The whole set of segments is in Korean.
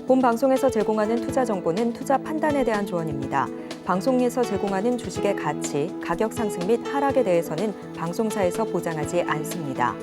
본 방송에서 제공하는 투자 정보는 투자 판단에 대한 조언입니다. 방송에서 제공하는 주식의 가치, 가격 상승 및 하락에 대해서는 방송사에서 보장하지 않습니다.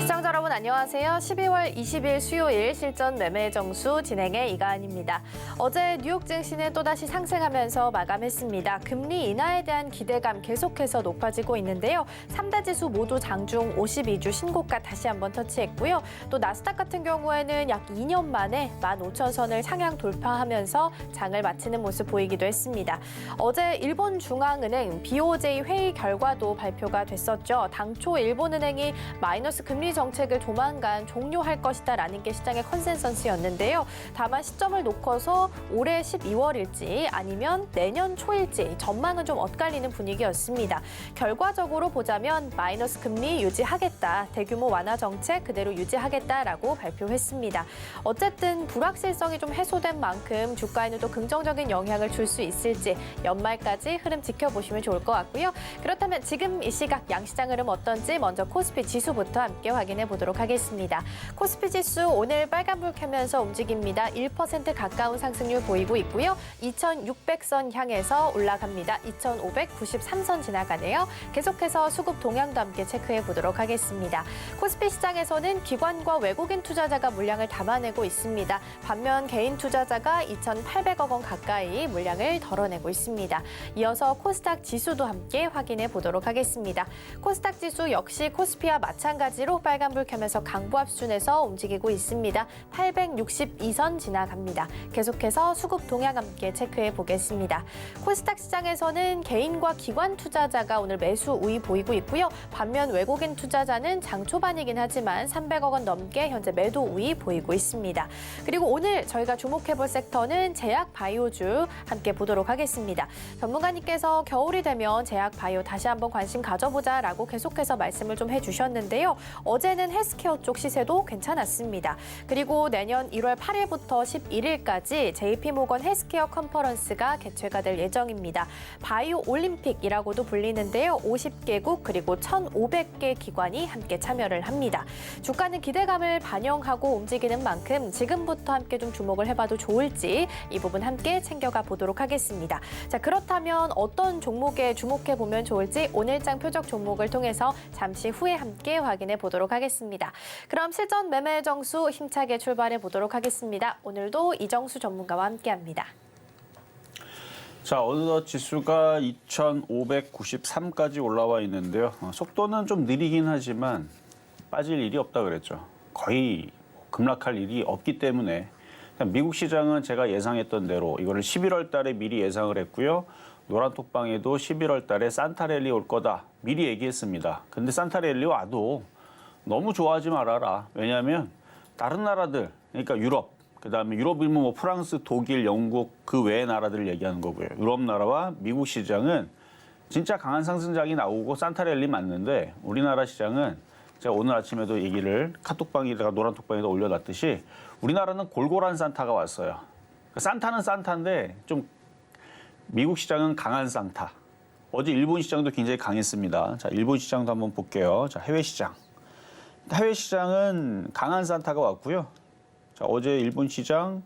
시청자 여러분 안녕하세요. 12월 20일 수요일 실전 매매 정수 진행의 이가은입니다. 어제 뉴욕 증시는 또다시 상승하면서 마감했습니다. 금리 인하에 대한 기대감 계속해서 높아지고 있는데요. 3대 지수 모두 장중 52주 신고가 다시 한번 터치했고요. 또 나스닥 같은 경우에는 약 2년 만에 15,000선을 상향 돌파하면서 장을 마치는 모습 보이기도 했습니다. 어제 일본 중앙은행 BOJ 회의 결과도 발표가 됐었죠. 당초 일본은행이 마이너스 금리 정책을 조만간 종료할 것이다라는 게 시장의 컨센서스였는데요. 다만 시점을 놓고서 올해 12월일지 아니면 내년 초일지 전망은 좀 엇갈리는 분위기였습니다. 결과적으로 보자면 마이너스 금리 유지하겠다, 대규모 완화 정책 그대로 유지하겠다라고 발표했습니다. 어쨌든 불확실성이 좀 해소된 만큼 주가에는 또 긍정적인 영향을 줄 수 있을지 연말까지 흐름 지켜보시면 좋을 것 같고요. 그렇다면 지금 이 시각 양시장 흐름 어떤지 먼저 코스피 지수부터 함께 확인해 보도록 하겠습니다. 코스피 지수 오늘 빨간불 켜면서 움직입니다. 1% 가까운 상승률 보이고 있고요. 2,600선 향해서 올라갑니다. 2,593선 지나가네요. 계속해서 수급 동향도 함께 체크해 보도록 하겠습니다. 코스피 시장에서는 기관과 외국인 투자자가 물량을 담아내고 있습니다. 반면 개인 투자자가 2,800억 원 가까이 물량을 덜어내고 있습니다. 이어서 코스닥 지수도 함께 확인해 보도록 하겠습니다. 코스닥 지수 역시 코스피와 마찬가지로 빨간불 켜면서 강보합 수준에서 움직이고 있습니다. 862선 지나갑니다. 계속해서 수급 동향 함께 체크해 보겠습니다. 코스닥 시장에서는 개인과 기관 투자자가 오늘 매수 우위 보이고 있고요. 반면 외국인 투자자는 장 초반이긴 하지만 300억 원 넘게 현재 매도 우위 보이고 있습니다. 그리고 오늘 저희가 주목해 볼 섹터는 제약 바이오주 함께 보도록 하겠습니다. 전문가님께서 겨울이 되면 제약 바이오 다시 한번 관심 가져보자라고 계속해서 말씀을 좀 해주셨는데요. 어제는 헬스케어 쪽 시세도 괜찮았습니다. 그리고 내년 1월 8일부터 11일까지 JP모건 헬스케어 컨퍼런스가 개최가 될 예정입니다. 바이오 올림픽이라고도 불리는데요. 50개국 그리고 1,500개 기관이 함께 참여를 합니다. 주가는 기대감을 반영하고 움직이는 만큼 지금부터 함께 좀 주목을 해봐도 좋을지 이 부분 함께 챙겨가 보도록 하겠습니다. 자, 그렇다면 어떤 종목에 주목해 보면 좋을지 오늘장 표적 종목을 통해서 잠시 후에 함께 확인해 보도록 하겠습니다. 그럼 실전 매매 정수 힘차게 출발해 보도록 하겠습니다. 오늘도 이정수 전문가와 함께합니다. 자, 어느덧 지수가 2,593까지 올라와 있는데요. 속도는 좀 느리긴 하지만 빠질 일이 없다 그랬죠. 거의 급락할 일이 없기 때문에 미국 시장은 제가 예상했던 대로 이거를 11월 달에 미리 예상을 했고요. 노란톡방에도 11월 달에 산타랠리 올 거다 미리 얘기했습니다. 근데 산타랠리 와도 너무 좋아하지 말아라. 왜냐하면 다른 나라들, 그러니까 유럽, 그다음에 유럽이면 뭐 프랑스, 독일, 영국 그 외의 나라들을 얘기하는 거고요. 유럽 나라와 미국 시장은 진짜 강한 상승장이 나오고 산타랠리 맞는데 우리나라 시장은 제가 오늘 아침에도 얘기를 카톡방에다가 노란톡방에다 올려놨듯이 우리나라는 골골한 산타가 왔어요. 산타는 산타인데 좀 미국 시장은 강한 산타. 어제 일본 시장도 굉장히 강했습니다. 자, 일본 시장도 한번 볼게요. 자, 해외 시장. 해외 시장은 강한 산타가 왔고요. 자, 어제 일본 시장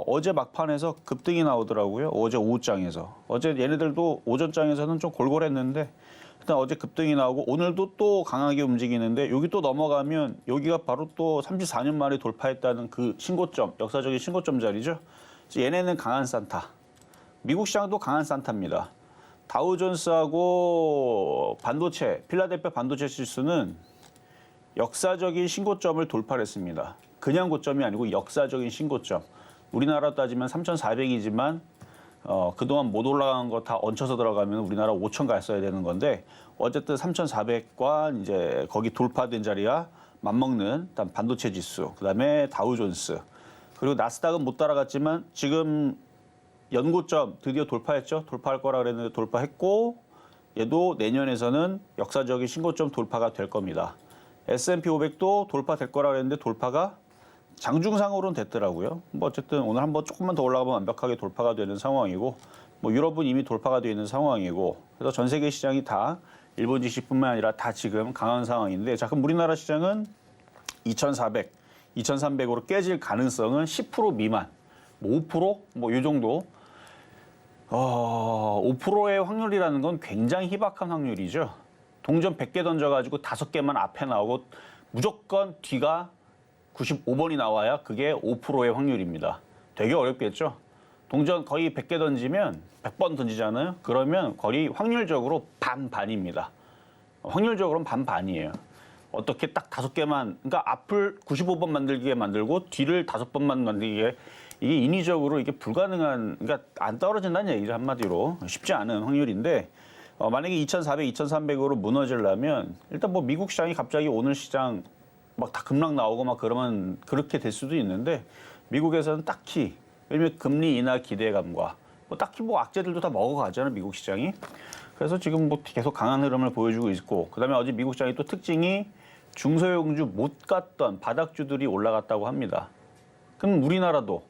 어제 막판에서 급등이 나오더라고요. 어제 오후장에서. 어제 얘네들도 오전장에서는 좀 골골했는데 일단 어제 급등이 나오고 오늘도 또 강하게 움직이는데 여기 또 넘어가면 여기가 바로 또 34년 만에 돌파했다는 그 신고점, 역사적인 신고점 자리죠. 얘네는 강한 산타. 미국 시장도 강한 산타입니다. 다우존스하고 반도체, 필라델피아 반도체 지수는 역사적인 신고점을 돌파했습니다. 그냥 고점이 아니고 역사적인 신고점. 우리나라 따지면 3,400이지만 그동안 못 올라간 거 다 얹혀서 들어가면 우리나라 5,000 갔어야 되는 건데 어쨌든 3,400과 이제 거기 돌파된 자리야 맞먹는 일단 반도체 지수, 그다음에 다우존스. 그리고 나스닥은 못 따라갔지만 지금 연고점 드디어 돌파했죠. 돌파할 거라 그랬는데 돌파했고 얘도 내년에서는 역사적인 신고점 돌파가 될 겁니다. S&P 500도 돌파될 거라 그랬는데 돌파가 장중상으로는 됐더라고요. 뭐 어쨌든 오늘 한번 조금만 더 올라가면 완벽하게 돌파가 되는 상황이고 뭐 유럽은 이미 돌파가 되어 있는 상황이고 그래서 전 세계 시장이 다 일본 주식뿐만 아니라 다 지금 강한 상황인데 자, 그럼 우리나라 시장은 2,400, 2,300으로 깨질 가능성은 10% 미만, 뭐 5%? 뭐 이 정도. 5%의 확률이라는 건 굉장히 희박한 확률이죠. 동전 100개 던져가지고 5개만 앞에 나오고 무조건 뒤가 95번이 나와야 그게 5%의 확률입니다. 되게 어렵겠죠. 동전 거의 100개 던지면 100번 던지잖아요. 그러면 거의 확률적으로 반반입니다. 확률적으로는 반반이에요. 어떻게 딱 5개만, 그러니까 앞을 95번 만들게 만들고 뒤를 5번만 만들게 이게 인위적으로 이게 불가능한, 그러니까 안 떨어진다는 얘기죠. 한마디로. 쉽지 않은 확률인데 만약에 2,400, 2,300으로 무너지려면 일단 뭐 미국 시장이 갑자기 오늘 시장 막 다 급락 나오고 막 그러면 그렇게 될 수도 있는데 미국에서는 딱히 왜냐면 금리 인하 기대감과 뭐 딱히 뭐 악재들도 다 먹어가잖아요. 미국 시장이. 그래서 지금 뭐 계속 강한 흐름을 보여주고 있고 그다음에 어제 미국 시장이 또 특징이 중소형주 못 갔던 바닥주들이 올라갔다고 합니다. 그럼 우리나라도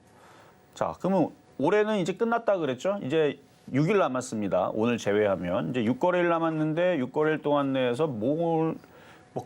자, 그러면 올해는 이제 끝났다 그랬죠? 이제 6일 남았습니다. 오늘 제외하면 이제 6거래일 남았는데 6거래일 동안 내에서 뭐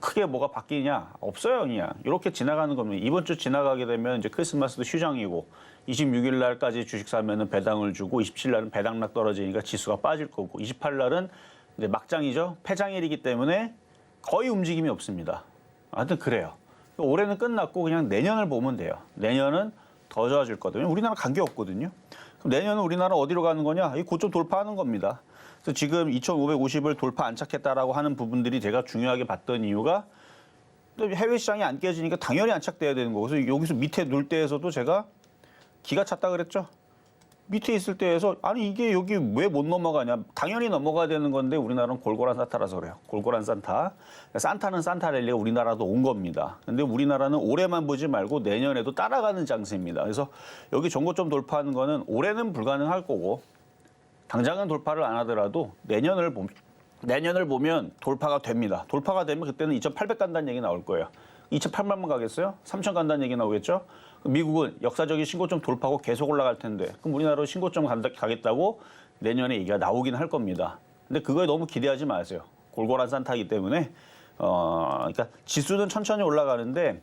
크게 뭐가 바뀌냐? 없어요, 그냥. 이렇게 지나가는 겁니다. 이번 주 지나가게 되면 이제 크리스마스도 휴장이고 26일 날까지 주식 사면은 배당을 주고 27일 날은 배당락 떨어지니까 지수가 빠질 거고 28일 날은 이제 막장이죠. 폐장일이기 때문에 거의 움직임이 없습니다. 하여튼 그래요. 올해는 끝났고 그냥 내년을 보면 돼요. 내년은 더 좋아질 거거든요. 우리나라 관계 없거든요. 그럼 내년은 우리나라 어디로 가는 거냐? 이 고점 돌파하는 겁니다. 그래서 지금 2,550을 돌파 안착했다라고 하는 부분들이 제가 중요하게 봤던 이유가 또 해외 시장이 안 깨지니까 당연히 안착돼야 되는 거고 그래서 여기서 밑에 놀 때에서도 제가 기가 찼다 그랬죠. 밑에 있을 때에서 아니 이게 여기 왜 못 넘어가냐. 당연히 넘어가야 되는 건데 우리나라는 골골한 산타라서 그래요. 골골한 산타. 산타는 산타랠리가 우리나라도 온 겁니다. 근데 우리나라는 올해만 보지 말고 내년에도 따라가는 장세입니다. 그래서 여기 종고점 돌파하는 거는 올해는 불가능할 거고 당장은 돌파를 안 하더라도 내년을 보면 돌파가 됩니다. 돌파가 되면 그때는 2,800 간다는 얘기 나올 거예요. 2,800만 가겠어요? 3,000 간다는 얘기 나오겠죠? 미국은 역사적인 신고점 돌파하고 계속 올라갈 텐데 그럼 우리나라로 신고점 가겠다고 내년에 얘기가 나오긴 할 겁니다. 근데 그거에 너무 기대하지 마세요. 골골한 산타이기 때문에 그러니까 지수는 천천히 올라가는데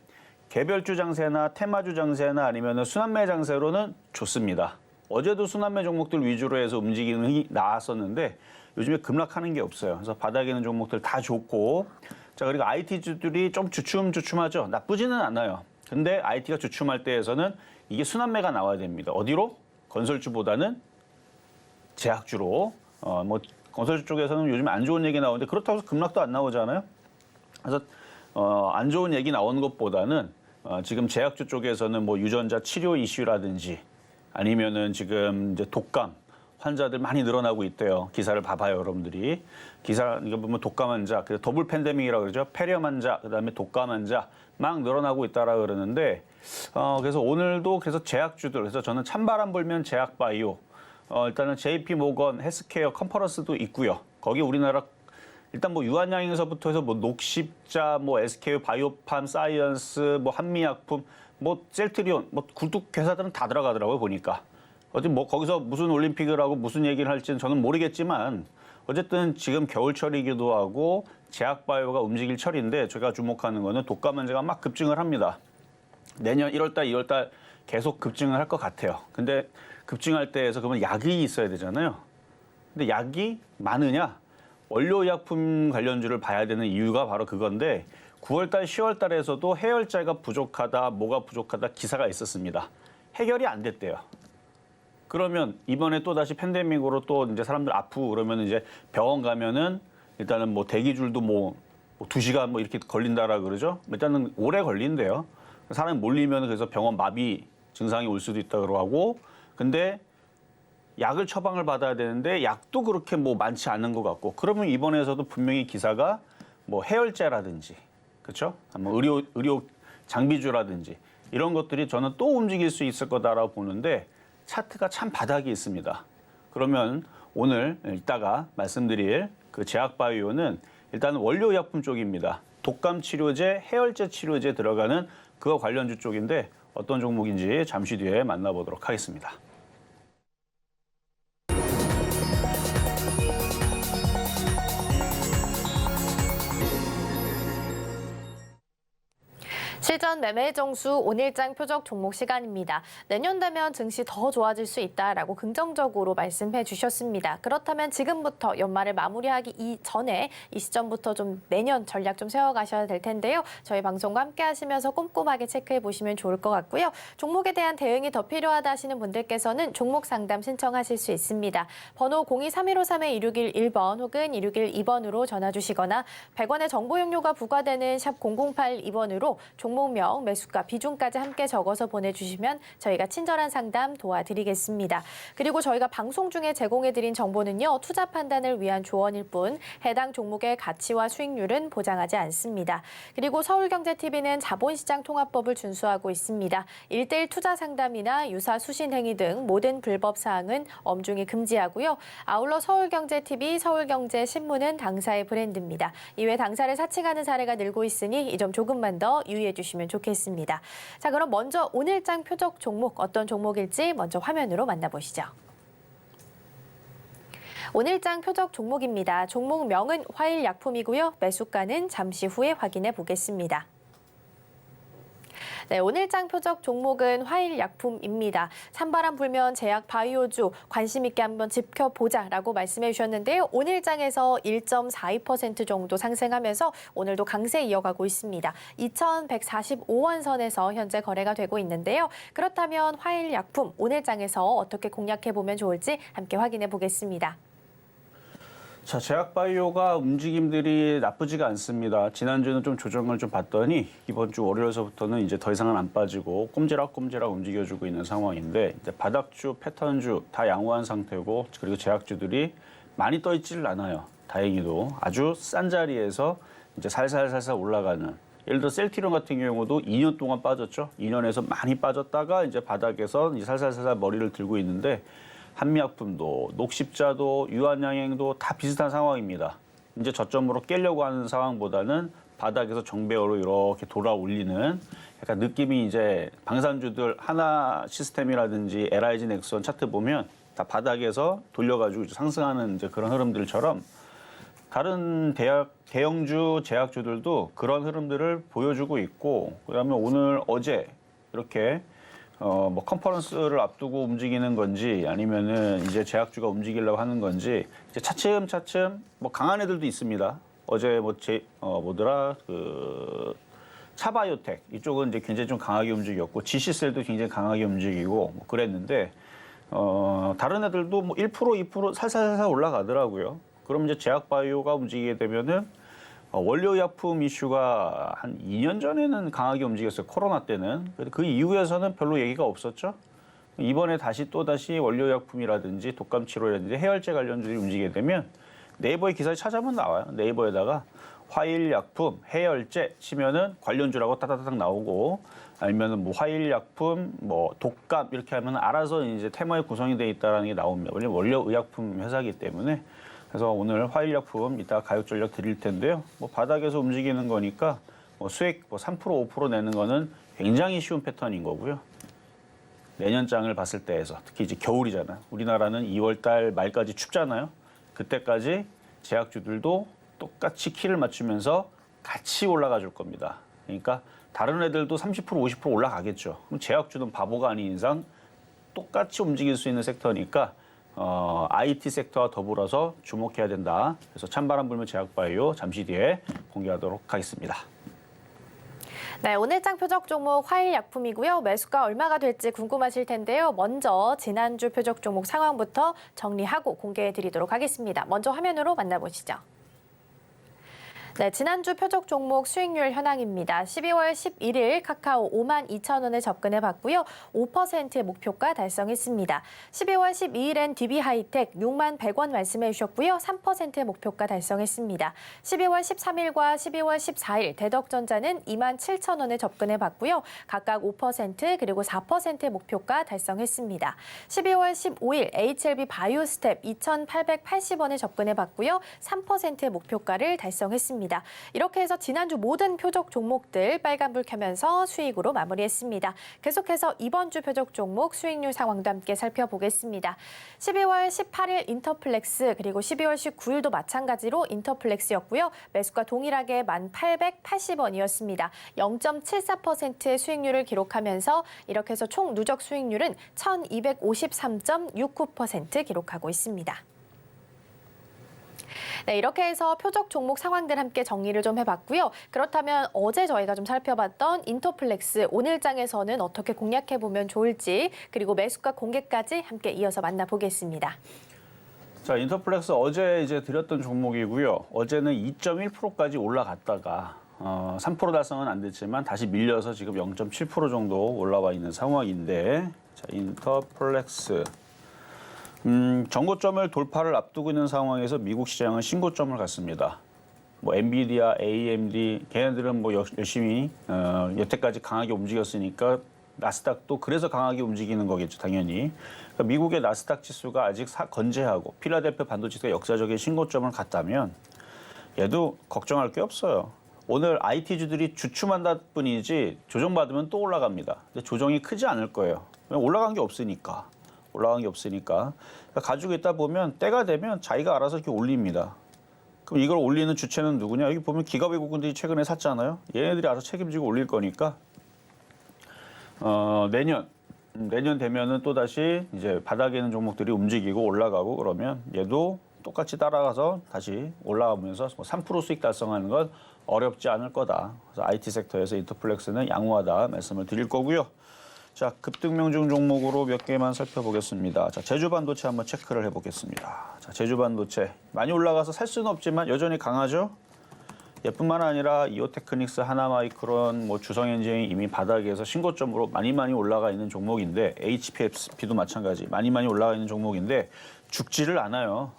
개별주 장세나 테마주 장세나 아니면 순환매 장세로는 좋습니다. 어제도 순환매 종목들 위주로 해서 움직임이 나왔었는데 요즘에 급락하는 게 없어요. 그래서 바닥에 있는 종목들 다 좋고 자 그리고 IT주들이 좀 주춤하죠. 나쁘지는 않아요. 근데 IT가 주춤할 때에서는 이게 순환매가 나와야 됩니다. 어디로? 건설주보다는 제약주로. 뭐 건설주 쪽에서는 요즘 안 좋은 얘기 나오는데 그렇다고 해서 급락도 안 나오잖아요. 그래서 안 좋은 얘기 나오는 것보다는 지금 제약주 쪽에서는 뭐 유전자 치료 이슈라든지 아니면은 지금 이제 독감 환자들 많이 늘어나고 있대요. 기사를 봐봐요, 여러분들이. 기사 이거 보면 독감 환자, 그래서 더블 팬데믹이라고 그러죠. 폐렴 환자, 그다음에 독감 환자 막 늘어나고 있다라 그러는데 그래서 오늘도 그래서 제약주들 그래서 저는 찬바람 불면 제약바이오 일단은 JP 모건 헬스케어 컨퍼런스도 있고요. 거기 우리나라 일단 뭐 유한양에서부터 해서 뭐 녹십자, 뭐 SK 바이오팜 사이언스, 뭐 한미약품, 뭐 셀트리온, 뭐 굴뚝 회사들은 다 들어가더라고요 보니까. 어쨌든 뭐 거기서 무슨 올림픽을 하고 무슨 얘기를 할지는 저는 모르겠지만 어쨌든 지금 겨울철이기도 하고 제약바이오가 움직일 철인데 제가 주목하는 거는 독감 환자가 막 급증을 합니다. 내년 1월달, 2월달 계속 급증을 할 것 같아요. 근데 급증할 때에서 그러면 약이 있어야 되잖아요. 근데 약이 많으냐? 원료의약품 관련주를 봐야 되는 이유가 바로 그건데 9월달, 10월달에서도 해열제가 부족하다, 뭐가 부족하다 기사가 있었습니다. 해결이 안 됐대요. 그러면 이번에 또 다시 팬데믹으로 또 이제 사람들 아프고 그러면 이제 병원 가면은 일단은 뭐 대기줄도 뭐 2시간 뭐 이렇게 걸린다라 그러죠. 일단은 오래 걸린대요. 사람이 몰리면 그래서 병원 마비 증상이 올 수도 있다고 하고 근데 약을 처방을 받아야 되는데 약도 그렇게 뭐 많지 않은 것 같고 그러면 이번에서도 분명히 기사가 뭐 해열제라든지 그렇죠? 뭐 의료 장비주라든지 이런 것들이 저는 또 움직일 수 있을 거다라고 보는데 차트가 참 바닥이 있습니다. 그러면 오늘 이따가 말씀드릴 그 제약바이오는 일단 원료의약품 쪽입니다. 독감 치료제, 해열제 치료제 들어가는 그거 관련주 쪽인데 어떤 종목인지 잠시 뒤에 만나보도록 하겠습니다. 실전 매매 정수 오늘장 표적 종목 시간입니다. 내년 되면 증시 더 좋아질 수 있다라고 긍정적으로 말씀해 주셨습니다. 그렇다면 지금부터 연말을 마무리하기 이전에 이 시점부터 좀 내년 전략 좀 세워가셔야 될 텐데요. 저희 방송과 함께 하시면서 꼼꼼하게 체크해 보시면 좋을 것 같고요. 종목에 대한 대응이 더 필요하다 하시는 분들께서는 종목 상담 신청하실 수 있습니다. 번호 023153-2611번 혹은 2612번으로 전화 주시거나 100원의 정보 용료가 부과되는 샵 0082번으로 종목명, 매수가, 비중까지 함께 적어서 보내주시면 저희가 친절한 상담 도와드리겠습니다. 그리고 저희가 방송 중에 제공해드린 정보는요. 투자 판단을 위한 조언일 뿐 해당 종목의 가치와 수익률은 보장하지 않습니다. 그리고 서울경제TV는 자본시장 통합법을 준수하고 있습니다. 1:1 투자 상담이나 유사 수신 행위 등 모든 불법 사항은 엄중히 금지하고요. 아울러 서울경제TV, 서울경제신문은 당사의 브랜드입니다. 이외 당사를 사칭하는 사례가 늘고 있으니 이 점 조금만 더 유의해 주시면 좋겠습니다. 자, 그럼 먼저 오늘장 표적 종목 어떤 종목일지 먼저 화면으로 만나보시죠. 오늘장 표적 종목입니다. 종목명은 화일약품이고요. 매수가는 잠시 후에 확인해 보겠습니다. 네, 오늘장 표적 종목은 화일약품입니다. 찬바람 불면 제약 바이오주 관심 있게 한번 지켜보자라고 말씀해 주셨는데요. 오늘장에서 1.42% 정도 상승하면서 오늘도 강세 이어가고 있습니다. 2,145원 선에서 현재 거래가 되고 있는데요. 그렇다면 화일약품 오늘장에서 어떻게 공략해 보면 좋을지 함께 확인해 보겠습니다. 자, 제약바이오가 움직임들이 나쁘지가 않습니다. 지난주는 좀 조정을 좀 봤더니 이번 주 월요일서부터는 이제 더 이상은 안 빠지고 꼼지락꼼지락 움직여주고 있는 상황인데 이제 바닥주, 패턴주 다 양호한 상태고 그리고 제약주들이 많이 떠 있지를 않아요. 다행히도 아주 싼 자리에서 이제 살살살살 올라가는. 예를 들어 셀트리온 같은 경우도 2년 동안 빠졌죠. 2년에서 많이 빠졌다가 이제 바닥에서 이제 살살살살 머리를 들고 있는데. 한미약품도, 녹십자도, 유한양행도 다 비슷한 상황입니다. 이제 저점으로 깨려고 하는 상황보다는 바닥에서 정배어로 이렇게 돌아 올리는 약간 느낌이 이제 방산주들 하나 시스템이라든지 LIG 넥슨 차트 보면 다 바닥에서 돌려가지고 이제 상승하는 이제 그런 흐름들처럼 다른 대형주, 제약주들도 그런 흐름들을 보여주고 있고 그다음에 오늘, 어제 이렇게 뭐 컨퍼런스를 앞두고 움직이는 건지 아니면은 이제 제약주가 움직이려고 하는 건지 이제 차츰차츰 뭐 강한 애들도 있습니다. 어제 차바이오텍 이쪽은 이제 굉장히 좀 강하게 움직였고 GC셀도 굉장히 강하게 움직이고 뭐 그랬는데 다른 애들도 뭐 1%, 2% 살살살살 올라가더라고요. 그럼 이제 제약바이오가 움직이게 되면은 원료의약품 이슈가 한 2년 전에는 강하게 움직였어요. 코로나 때는. 그 이후에서는 별로 얘기가 없었죠. 이번에 또다시 원료의약품이라든지 독감치료라든지 해열제 관련주들이 움직이게 되면 네이버에 기사에 찾아보면 나와요. 네이버에다가 화일약품, 해열제 치면은 관련주라고 따다닥 나오고 아니면은 뭐 화일약품, 뭐 독감 이렇게 하면 알아서 이제 테마에 구성이 돼 있다라는 게 나옵니다. 왜냐면 원료의약품 회사이기 때문에. 그래서 오늘 화일약품 이따 가격 전략 드릴 텐데요. 뭐 바닥에서 움직이는 거니까 뭐 수익 뭐 3%, 5% 내는 거는 굉장히 쉬운 패턴인 거고요. 내년장을 봤을 때에서 특히 이제 겨울이잖아요. 우리나라는 2월 달 말까지 춥잖아요. 그때까지 제약주들도 똑같이 키를 맞추면서 같이 올라가 줄 겁니다. 그러니까 다른 애들도 30%, 50% 올라가겠죠. 그럼 제약주는 바보가 아닌 이상 똑같이 움직일 수 있는 섹터니까 IT 섹터와 더불어서 주목해야 된다. 그래서 찬바람 불면 제약바이오 잠시 뒤에 공개하도록 하겠습니다. 네, 오늘장 표적 종목 화일약품이고요. 매수가 얼마가 될지 궁금하실 텐데요. 먼저 지난주 표적 종목 상황부터 정리하고 공개해 드리도록 하겠습니다. 먼저 화면으로 만나보시죠. 네, 지난주 표적 종목 수익률 현황입니다. 12월 11일 카카오 52,000원에 접근해 봤고요. 5%의 목표가 달성했습니다. 12월 12일엔 DB하이텍 61,100원 말씀해 주셨고요. 3%의 목표가 달성했습니다. 12월 13일과 12월 14일 대덕전자는 27,000원에 접근해 봤고요. 각각 5% 그리고 4%의 목표가 달성했습니다. 12월 15일 HLB 바이오스텝 2,880원에 접근해 봤고요. 3%의 목표가를 달성했습니다. 있습니다. 이렇게 해서 지난주 모든 표적 종목들 빨간불 켜면서 수익으로 마무리했습니다. 계속해서 이번 주 표적 종목 수익률 상황도 함께 살펴보겠습니다. 12월 18일 인터플렉스 그리고 12월 19일도 마찬가지로 인터플렉스였고요. 매수가 동일하게 1,880원이었습니다. 0.74%의 수익률을 기록하면서 이렇게 해서 총 누적 수익률은 1,253.69% 기록하고 있습니다. 네, 이렇게 해서 표적 종목 상황들 함께 정리를 좀 해봤고요. 그렇다면 어제 저희가 좀 살펴봤던 인터플렉스 오늘장에서는 어떻게 공략해보면 좋을지 그리고 매수가 공개까지 함께 이어서 만나보겠습니다. 자, 인터플렉스 어제 이제 드렸던 종목이고요. 어제는 2.1%까지 올라갔다가 3% 달성은 안 됐지만 다시 밀려서 지금 0.7% 정도 올라와 있는 상황인데, 자, 인터플렉스. 전고점을 돌파를 앞두고 있는 상황에서 미국 시장은 신고점을 갔습니다. 뭐 엔비디아, AMD 걔네들은 뭐 열심히 여태까지 강하게 움직였으니까 나스닥도 그래서 강하게 움직이는 거겠죠, 당연히. 그러니까 미국의 나스닥 지수가 아직 건재하고 필라델피아 반도체가 역사적인 신고점을 갔다면 얘도 걱정할 게 없어요. 오늘 IT주들이 주춤한다 뿐이지 조정받으면 또 올라갑니다. 근데 조정이 크지 않을 거예요. 올라간 게 없으니까. 그러니까 가지고 있다 보면 때가 되면 자기가 알아서 이렇게 올립니다. 그럼 이걸 올리는 주체는 누구냐? 여기 보면 기가외국인들이 최근에 샀잖아요. 얘네들이 알아서 책임지고 올릴 거니까 내년 되면은 또 다시 이제 바닥에 있는 종목들이 움직이고 올라가고 그러면 얘도 똑같이 따라가서 다시 올라가면서 3% 수익 달성하는 건 어렵지 않을 거다. 그래서 IT 섹터에서 인터플렉스는 양호하다 말씀을 드릴 거고요. 자, 급등명중 종목으로 몇 개만 살펴보겠습니다. 자, 제주반도체 한번 체크를 해보겠습니다. 자, 제주반도체 많이 올라가서 살 수는 없지만 여전히 강하죠. 얘뿐만 아니라 이오테크닉스, 하나마이크론, 뭐 주성엔진이 이미 바닥에서 신고점으로 많이 올라가 있는 종목인데 HPSP도 마찬가지 많이 올라가 있는 종목인데 죽지를 않아요.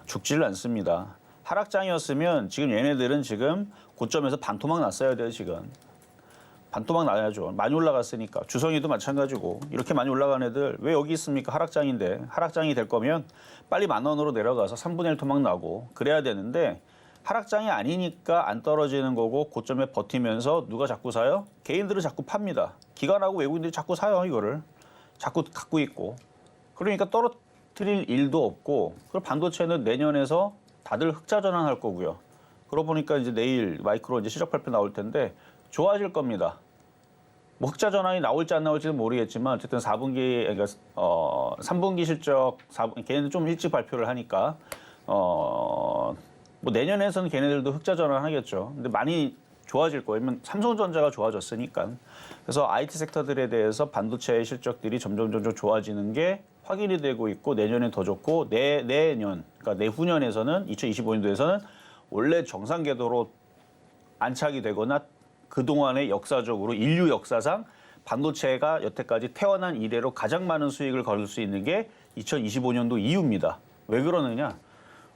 죽지를 않습니다. 하락장이었으면 지금 얘네들은 지금 고점에서 반토막 났어야 돼요, 지금. 반토막 나야죠. 많이 올라갔으니까. 주성이도 마찬가지고. 이렇게 많이 올라간 애들 왜 여기 있습니까? 하락장인데. 하락장이 될 거면 빨리 10,000원으로 내려가서 3분의 1 토막 나고 그래야 되는데 하락장이 아니니까 안 떨어지는 거고 고점에 버티면서 누가 자꾸 사요? 개인들은 자꾸 팝니다. 기관하고 외국인들이 자꾸 사요, 이거를. 자꾸 갖고 있고. 그러니까 떨어뜨릴 일도 없고 그리고 반도체는 내년에서 다들 흑자 전환할 거고요. 그러고 보니까 이제 내일 마이크로 이제 실적 발표 나올 텐데 좋아질 겁니다. 뭐 흑자 전환이 나올지 안 나올지는 모르겠지만 어쨌든 4분기 그러니까 3분기 실적 걔네들 좀 일찍 발표를 하니까 뭐 내년에서는 걔네들도 흑자 전환하겠죠. 근데 많이 좋아질 거예요. 왜냐면 삼성전자가 좋아졌으니까. 그래서 IT 섹터들에 대해서 반도체의 실적들이 점점 좋아지는 게 확인이 되고 있고 내년에 더 좋고 내년 그러니까 내후년에서는 2025년도에서는 원래 정상 궤도로 안착이 되거나 그동안의 역사적으로 인류 역사상 반도체가 여태까지 태어난 이래로 가장 많은 수익을 거둘 수 있는 게 2025년도 이후입니다. 왜 그러느냐?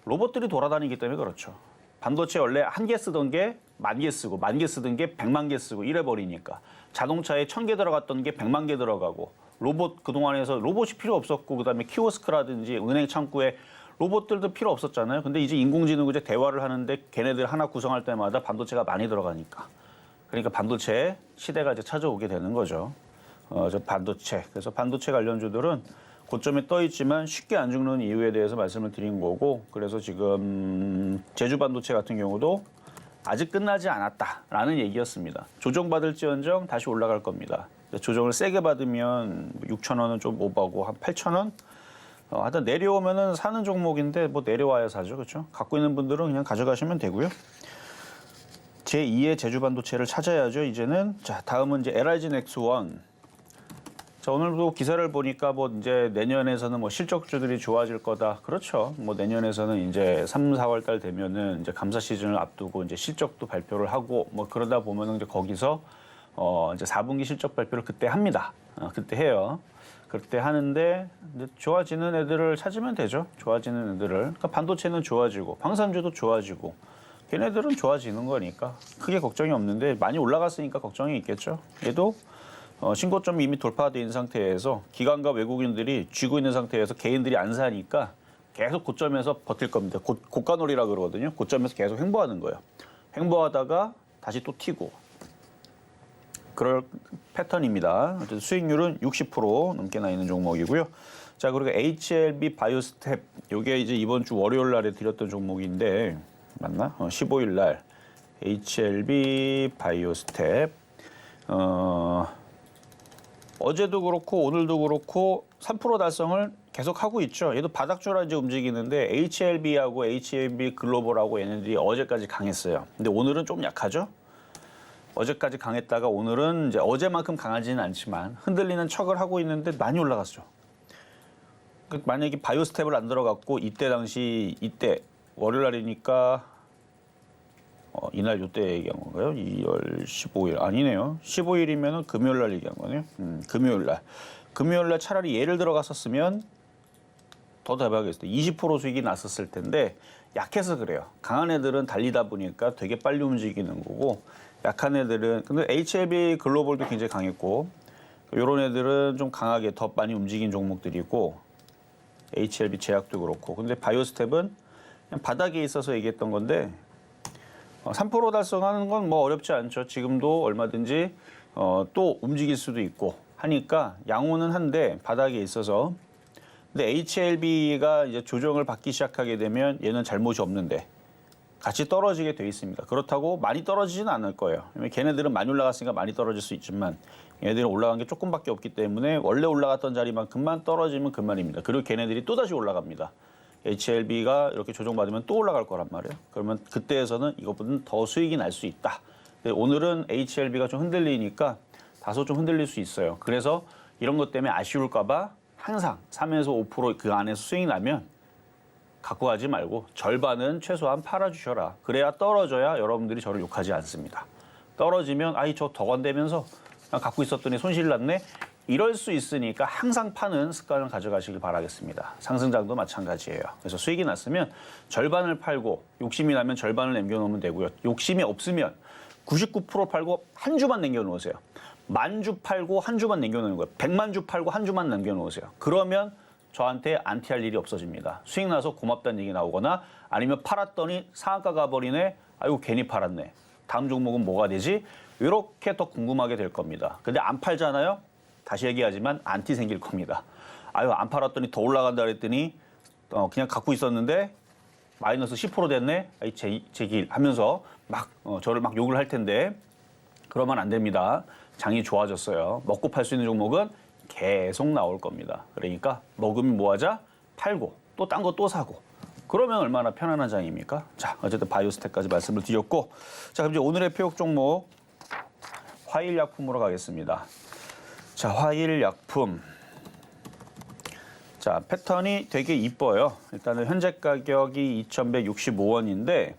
로봇들이 돌아다니기 때문에 그렇죠. 반도체 원래 1개 쓰던 게 10,000개 쓰고 10,000개 쓰던 게 1,000,000개 쓰고 이래버리니까 자동차에 1,000개 들어갔던 게 1,000,000개 들어가고 로봇 그동안에서 로봇이 필요 없었고 그다음에 키오스크라든지 은행 창구에 로봇들도 필요 없었잖아요. 근데 이제 인공지능과 이제 대화를 하는데 걔네들 하나 구성할 때마다 반도체가 많이 들어가니까. 그러니까 반도체 시대가 이제 찾아오게 되는 거죠. 저 반도체. 그래서 반도체 관련주들은 고점에 떠 있지만 쉽게 안 죽는 이유에 대해서 말씀을 드린 거고, 그래서 지금 제주 반도체 같은 경우도 아직 끝나지 않았다라는 얘기였습니다. 조정받을지언정 다시 올라갈 겁니다. 조정을 세게 받으면 6,000원은 좀 오버고 한 8,000원? 하여튼 내려오면은 사는 종목인데 뭐 내려와야 사죠. 그렇죠? 갖고 있는 분들은 그냥 가져가시면 되고요. 제2의 제주 반도체를 찾아야죠. 이제는. 자, 다음은 이제 LIG 넥스원. 자, 오늘도 기사를 보니까 뭐 이제 내년에서는 뭐 실적주들이 좋아질 거다. 그렇죠. 뭐 내년에서는 이제 3, 4월 달 되면은 이제 감사 시즌을 앞두고 이제 실적도 발표를 하고 뭐 그러다 보면은 이제 거기서 이제 4분기 실적 발표를 그때 합니다. 그때 해요. 그때 하는데 이제 좋아지는 애들을 찾으면 되죠. 좋아지는 애들을. 그러니까 반도체는 좋아지고 방산주도 좋아지고 걔네들은 좋아지는 거니까 크게 걱정이 없는데 많이 올라갔으니까 걱정이 있겠죠. 얘도 신고점이 이미 돌파되어 있는 상태에서 기관과 외국인들이 쥐고 있는 상태에서 개인들이 안 사니까 계속 고점에서 버틸 겁니다. 고가놀이라 그러거든요. 고점에서 계속 횡보하는 거예요. 횡보하다가 다시 또 튀고. 그럴 패턴입니다. 어쨌든 수익률은 60% 넘게 나 있는 종목이고요. 자, 그리고 HLB 바이오스텝. 이게 이제 이번 주 월요일 날에 드렸던 종목인데 맞나? 15일 날 HLB 바이오스텝. 어제도 그렇고 오늘도 그렇고 3% 달성을 계속 하고 있죠. 얘도 바닥주라 이제 움직이는데 HLB하고 HLB 글로벌하고 얘네들이 어제까지 강했어요. 근데 오늘은 좀 약하죠. 어제까지 강했다가 오늘은 이제 어제만큼 강하지는 않지만 흔들리는 척을 하고 있는데 많이 올라갔죠. 만약에 바이오스텝을 안 들어갔고 이때 월요일 날이니까 이날 요때 얘기한 건가요? 2월 15일 아니네요. 15일이면은 금요일 날 얘기한 거네요. 금요일 날 차라리 얘를 들어갔었으면 더 대박이었을 때 20% 수익이 났었을 텐데 약해서 그래요. 강한 애들은 달리다 보니까 되게 빨리 움직이는 거고 약한 애들은 근데 HLB 글로벌도 굉장히 강했고 이런 애들은 좀 강하게 더 많이 움직인 종목들이고 HLB 제약도 그렇고 근데 바이오스텝은 그냥 바닥에 있어서 얘기했던 건데 3% 달성하는 건 뭐 어렵지 않죠. 지금도 얼마든지 또 움직일 수도 있고 하니까 양호는 한데 바닥에 있어서 근데 HLB가 이제 조정을 받기 시작하게 되면 얘는 잘못이 없는데 같이 떨어지게 돼 있습니다. 그렇다고 많이 떨어지지는 않을 거예요. 왜냐면 걔네들은 많이 올라갔으니까 많이 떨어질 수 있지만 얘네들은 올라간 게 조금밖에 없기 때문에 원래 올라갔던 자리만큼만 떨어지면 그만입니다. 그리고 걔네들이 또다시 올라갑니다. HLB가 이렇게 조정받으면 또 올라갈 거란 말이에요. 그러면 그때에서는 이것보다는 더 수익이 날 수 있다. 근데 오늘은 HLB가 좀 흔들리니까 다소 좀 흔들릴 수 있어요. 그래서 이런 것 때문에 아쉬울까 봐 항상 3에서 5% 그 안에서 수익이 나면 갖고 가지 말고 절반은 최소한 팔아주셔라. 그래야 떨어져야 여러분들이 저를 욕하지 않습니다. 떨어지면 아이 저 더 건대면서 갖고 있었더니 손실 났네. 이럴 수 있으니까 항상 파는 습관을 가져가시길 바라겠습니다. 상승장도 마찬가지예요. 그래서 수익이 났으면 절반을 팔고 욕심이 나면 절반을 남겨놓으면 되고요. 욕심이 없으면 99% 팔고 한 주만 남겨놓으세요. 10,000주 팔고 한 주만 남겨놓는 거예요. 100만 주 팔고 한 주만 남겨놓으세요. 그러면 저한테 안티할 일이 없어집니다. 수익 나서 고맙다는 얘기 나오거나 아니면 팔았더니 상한가 가버리네. 아이고 괜히 팔았네. 다음 종목은 뭐가 되지? 이렇게 더 궁금하게 될 겁니다. 근데 안 팔잖아요. 다시 얘기하지만 안티 생길 겁니다. 아유 안 팔았더니 더 올라간다 그랬더니 그냥 갖고 있었는데 마이너스 10% 됐네. 아이 제길 하면서 막 저를 막 욕을 할 텐데 그러면 안 됩니다. 장이 좋아졌어요. 먹고 팔 수 있는 종목은 계속 나올 겁니다. 그러니까 먹으면 뭐하자? 팔고 또 딴 거 또 사고. 그러면 얼마나 편안한 장입니까? 자, 어쨌든 바이오스텝까지 말씀을 드렸고 자, 그럼 이제 오늘의 표역 종목 화일약품으로 가겠습니다. 자, 화일약품. 자, 패턴이 되게 이뻐요. 일단은 현재 가격이 2,165원인데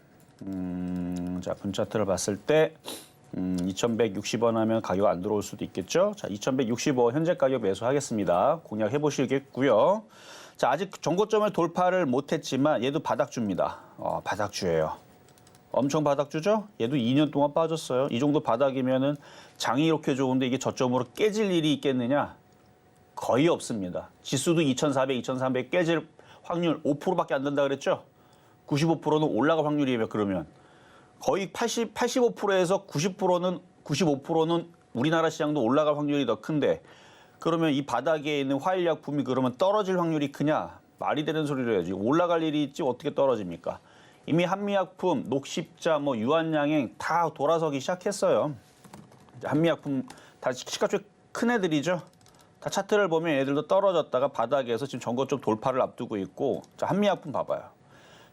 자, 분차트를 봤을 때 2,160원 하면 가격 안 들어올 수도 있겠죠. 자, 2,165원 현재 가격 매수하겠습니다. 공략해 보시겠고요. 자, 아직 전고점을 돌파를 못했지만 얘도 바닥주입니다. 바닥주예요. 엄청 바닥주죠? 얘도 2년 동안 빠졌어요. 이 정도 바닥이면은 장이 이렇게 좋은데 이게 저점으로 깨질 일이 있겠느냐? 거의 없습니다. 지수도 2,400, 2,300 깨질 확률 5%밖에 안 된다 그랬죠? 95%는 올라갈 확률이에요. 그러면 거의 85%에서 95%는 우리나라 시장도 올라갈 확률이 더 큰데 그러면 이 바닥에 있는 화일약품이 그러면 떨어질 확률이 크냐? 말이 되는 소리를 해야지. 올라갈 일이 있지 어떻게 떨어집니까? 이미 한미약품, 녹십자, 유한양행 다 돌아서기 시작했어요. 한미약품 다 시가총액 큰 애들이죠. 다 차트를 보면 얘들도 떨어졌다가 바닥에서 지금 전고점 돌파를 앞두고 있고 자, 한미약품 봐봐요.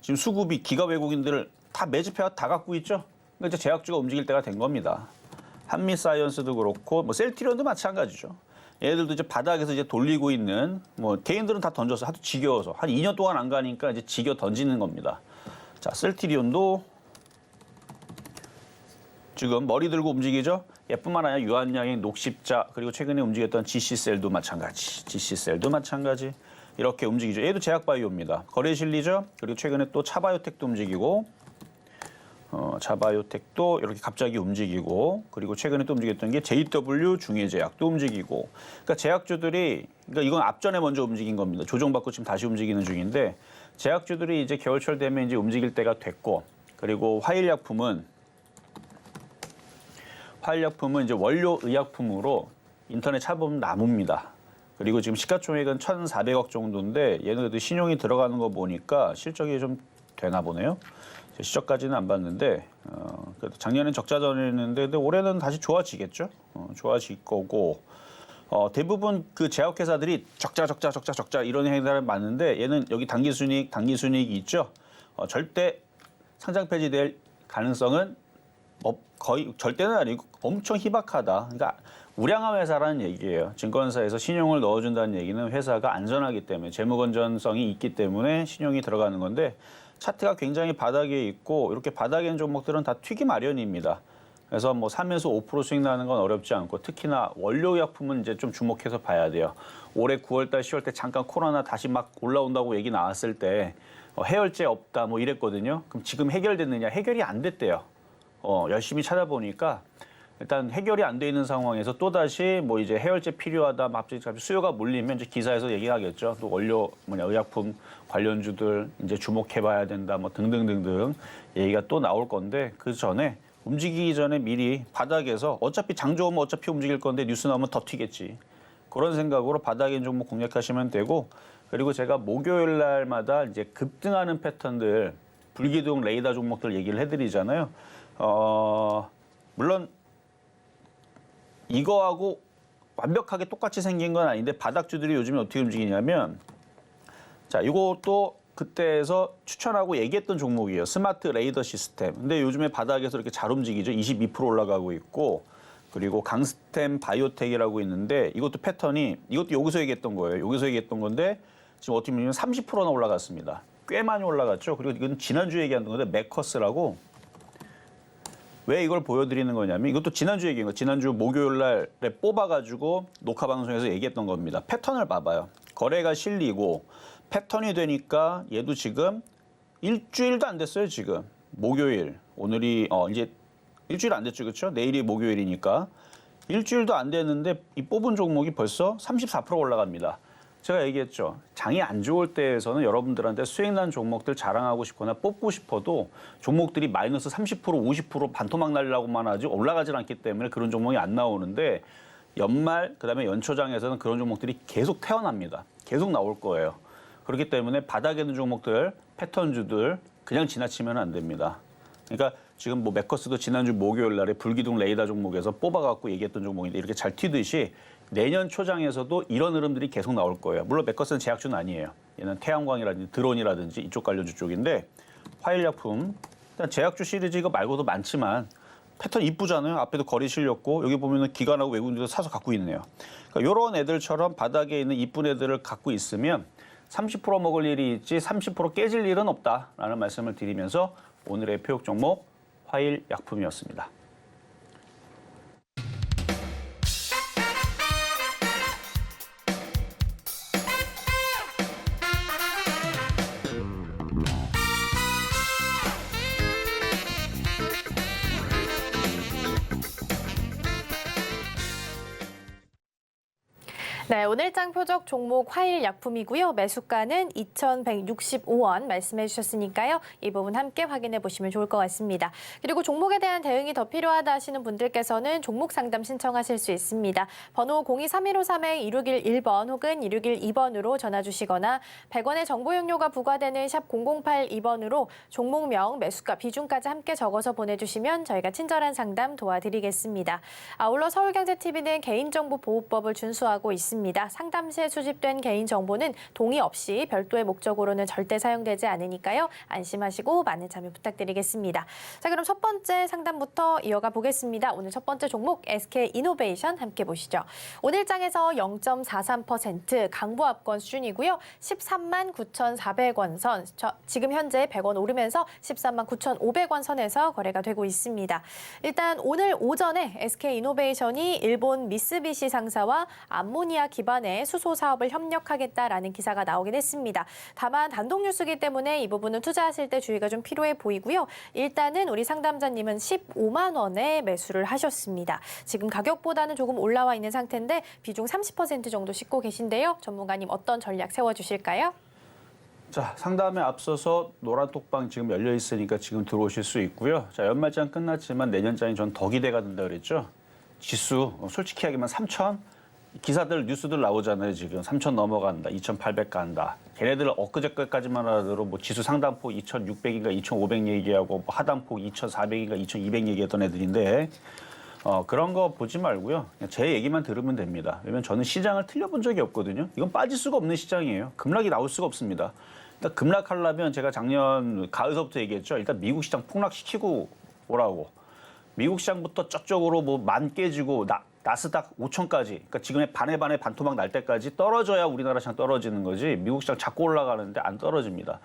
지금 수급이 기가 외국인들을 다 매집해서 다 갖고 있죠. 그러니까 이제 제약주가 움직일 때가 된 겁니다. 한미사이언스도 그렇고 셀트리온도 마찬가지죠. 얘들도 이제 바닥에서 이제 돌리고 있는 개인들은 다 던져서 하도 지겨워서 한 2년 동안 안 가니까 이제 지겨 던지는 겁니다. 자, 셀트리온도 지금 머리 들고 움직이죠. 얘뿐만 아니라 유한양행, 녹십자 그리고 최근에 움직였던 GC셀도 마찬가지. 이렇게 움직이죠. 얘도 제약바이오입니다. 거래 실리죠. 그리고 최근에 또 차바이오텍도 움직이고 자바이오텍도 이렇게 갑자기 움직이고 그리고 최근에 또 움직였던 게 JW 중해제약도 움직이고 그러니까 제약주들이 그러니까 이건 앞전에 먼저 움직인 겁니다. 조정받고 지금 다시 움직이는 중인데 제약주들이 이제 겨울철 되면 이제 움직일 때가 됐고 그리고 화일약품은 이제 원료 의약품으로 인터넷 찾아보면 나뭅니다. 그리고 지금 시가총액은 1,400억 정도인데 얘는 그래도 신용이 들어가는 거 보니까 실적이 좀 되나 보네요. 시적까지는 안 봤는데 그래도 작년엔 적자전이었는데 올해는 다시 좋아지겠죠. 좋아질 거고 대부분 그 제약회사들이 적자 이런 행사를 많은데 얘는 여기 당기순이익이 있죠. 절대 상장 폐지될 가능성은 거의 절대는 아니고 엄청 희박하다. 그러니까 우량한 회사라는 얘기예요. 증권사에서 신용을 넣어준다는 얘기는 회사가 안전하기 때문에 재무 건전성이 있기 때문에 신용이 들어가는 건데 차트가 굉장히 바닥에 있고 이렇게 바닥에 있는 종목들은 다 튀기 마련입니다. 그래서 뭐 3에서 5% 수익 나는 건 어렵지 않고 특히나 원료의약품은 이제 좀 주목해서 봐야 돼요. 올해 9월달, 10월달 잠깐 코로나 다시 막 올라온다고 얘기 나왔을 때 해열제 없다 뭐 이랬거든요. 그럼 지금 해결됐느냐? 해결이 안 됐대요. 열심히 찾아보니까 일단 해결이 안 돼 있는 상황에서 또다시 뭐 이제 해열제 필요하다, 갑자기 수요가 몰리면 이제 기사에서 얘기하겠죠. 또 원료 의약품 관련주들 이제 주목해봐야 된다, 뭐 등등등등 얘기가 또 나올 건데 그 전에 움직이기 전에 미리 바닥에서 어차피 장 좋으면 어차피 움직일 건데 뉴스 나오면 더 튀겠지. 그런 생각으로 바닥에 있는 종목 공략하시면 되고 그리고 제가 목요일 날마다 이제 급등하는 패턴들 불기둥 레이더 종목들 얘기를 해드리잖아요. 물론 이거하고 완벽하게 똑같이 생긴 건 아닌데 바닥주들이 요즘에 어떻게 움직이냐면 자, 이것도 그때에서 추천하고 얘기했던 종목이에요. 스마트 레이더 시스템. 근데 요즘에 바닥에서 이렇게 잘 움직이죠. 22% 올라가고 있고 그리고 강스템 바이오텍이라고 있는데 이것도 패턴이 이것도 여기서 얘기했던 거예요. 여기서 얘기했던 건데 지금 어떻게 보면 30%나 올라갔습니다. 꽤 많이 올라갔죠. 그리고 이건 지난주에 얘기한 건데 메커스라고 왜 이걸 보여드리는 거냐면 이것도 지난주 얘기인 거예요. 지난주 목요일 날에 뽑아가지고 녹화 방송에서 얘기했던 겁니다. 패턴을 봐봐요. 거래가 실리고 패턴이 되니까 얘도 지금 일주일도 안 됐어요. 지금 목요일 오늘이 이제 일주일 안 됐죠. 그렇죠? 내일이 목요일이니까 일주일도 안 됐는데 이 뽑은 종목이 벌써 34% 올라갑니다. 제가 얘기했죠. 장이 안 좋을 때에서는 여러분들한테 수익 난 종목들 자랑하고 싶거나 뽑고 싶어도 종목들이 마이너스 30%, 50% 반토막 날라고만 하지 올라가질 않기 때문에 그런 종목이 안 나오는데 연말 그다음에 연초장에서는 그런 종목들이 계속 태어납니다. 계속 나올 거예요. 그렇기 때문에 바닥에 있는 종목들, 패턴주들 그냥 지나치면 안 됩니다. 그러니까 지금 뭐 메커스도 지난주 목요일 날에 불기둥 레이더 종목에서 뽑아갖고 얘기했던 종목인데 이렇게 잘 튀듯이 내년 초장에서도 이런 흐름들이 계속 나올 거예요. 물론 메커스는 제약주는 아니에요. 얘는 태양광이라든지 드론이라든지 이쪽 관련주 쪽인데 화일약품, 일단 제약주 시리즈 이거 말고도 많지만 패턴 이쁘잖아요. 앞에도 거리 실렸고 여기 보면은 기관하고 외국인들도 사서 갖고 있네요. 그러니까 이런 애들처럼 바닥에 있는 이쁜 애들을 갖고 있으면 30% 먹을 일이 있지 30% 깨질 일은 없다라는 말씀을 드리면서 오늘의 표역 종목 화일약품이었습니다. 네, 오늘장 표적 종목 화일약품이고요. 매수가는 2,165원 말씀해 주셨으니까요. 이 부분 함께 확인해 보시면 좋을 것 같습니다. 그리고 종목에 대한 대응이 더 필요하다 하시는 분들께서는 종목 상담 신청하실 수 있습니다. 번호 023153-2611번 혹은 2612번으로 전화 주시거나 100원의 정보 용료가 부과되는 샵 0082번으로 종목명, 매수가, 비중까지 함께 적어서 보내주시면 저희가 친절한 상담 도와드리겠습니다. 아울러 서울경제TV는 개인정보보호법을 준수하고 있습니다. 상담 시에 수집된 개인정보는 동의 없이 별도의 목적으로는 절대 사용되지 않으니까요. 안심하시고 많은 참여 부탁드리겠습니다. 자, 그럼 첫 번째 상담부터 이어가 보겠습니다. 오늘 첫 번째 종목 SK이노베이션 함께 보시죠. 오늘 장에서 0.43% 강보합권 수준이고요. 13만 9,400원 선, 지금 현재 100원 오르면서 13만 9,500원 선에서 거래가 되고 있습니다. 일단 오늘 오전에 SK이노베이션이 일본 미쓰비시 상사와 암모니아 아모니아 기반의 수소 사업을 협력하겠다라는 기사가 나오긴 했습니다. 다만 단독 뉴스기 때문에 이 부분은 투자하실 때 주의가 좀 필요해 보이고요. 일단은 우리 상담자님은 15만 원에 매수를 하셨습니다. 지금 가격보다는 조금 올라와 있는 상태인데 비중 30% 정도 싣고 계신데요. 전문가님 어떤 전략 세워주실까요? 자, 상담에 앞서서 노란 톡방 지금 열려 있으니까 지금 들어오실 수 있고요. 자, 연말장 끝났지만 내년장이 전 더 기대가 된다 그랬죠. 지수 솔직히 하기만 3,000 기사들 뉴스들 나오잖아요. 지금 3,000 넘어간다, 2,800 간다. 걔네들 엊그제까지만 하더라도 뭐 지수 상단폭 2,600인가 2,500 얘기하고 뭐 하단폭 2,400인가 2,200 얘기했던 애들인데 그런 거 보지 말고요. 그냥 제 얘기만 들으면 됩니다. 왜냐면 저는 시장을 틀려본 적이 없거든요. 이건 빠질 수가 없는 시장이에요. 급락이 나올 수가 없습니다. 일단 급락하려면 제가 작년 가을서부터 얘기했죠. 일단 미국 시장 폭락시키고 오라고. 미국 시장부터 저쪽으로 뭐 만 깨지고 나스닥 5천까지, 그러니까 지금의 반의 반토막 날 때까지 떨어져야 우리나라 시장 떨어지는 거지. 미국 시장 자꾸 올라가는데 안 떨어집니다.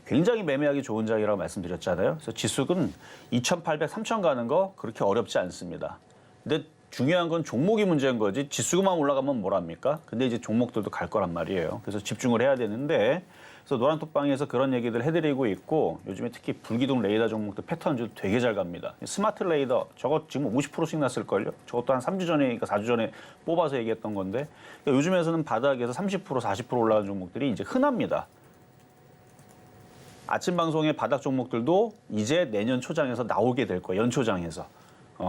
굉장히 매매하기 좋은 장이라고 말씀드렸잖아요. 그래서 지수는 2,800, 3,000 가는 거 그렇게 어렵지 않습니다. 근데 중요한 건 종목이 문제인 거지 지수만 올라가면 뭐랍니까? 근데 이제 종목들도 갈 거란 말이에요. 그래서 집중을 해야 되는데 그래서 노란톡방에서 그런 얘기들 해드리고 있고 요즘에 특히 불기둥 레이더 종목들 패턴도 되게 잘 갑니다. 스마트 레이더 저거 지금 50%씩 났을걸요? 저것도 한 3주 전에, 그러니까 4주 전에 뽑아서 얘기했던 건데 그러니까 요즘에서는 바닥에서 30%, 40% 올라간 종목들이 이제 흔합니다. 아침 방송의 바닥 종목들도 이제 내년 초장에서 나오게 될 거예요. 연초장에서.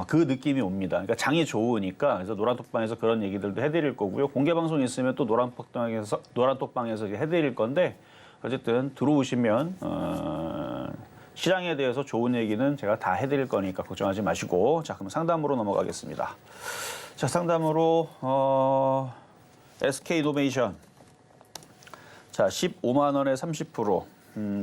그 느낌이 옵니다. 그러니까 장이 좋으니까 그래서 노란톡방에서 그런 얘기들도 해드릴 거고요. 공개 방송 있으면 또 노란톡방에서 해드릴 건데 어쨌든 들어오시면 시장에 대해서 좋은 얘기는 제가 다 해드릴 거니까 걱정하지 마시고 자 그럼 상담으로 넘어가겠습니다. 자 상담으로 SK이노베이션 자 15만 원에 30%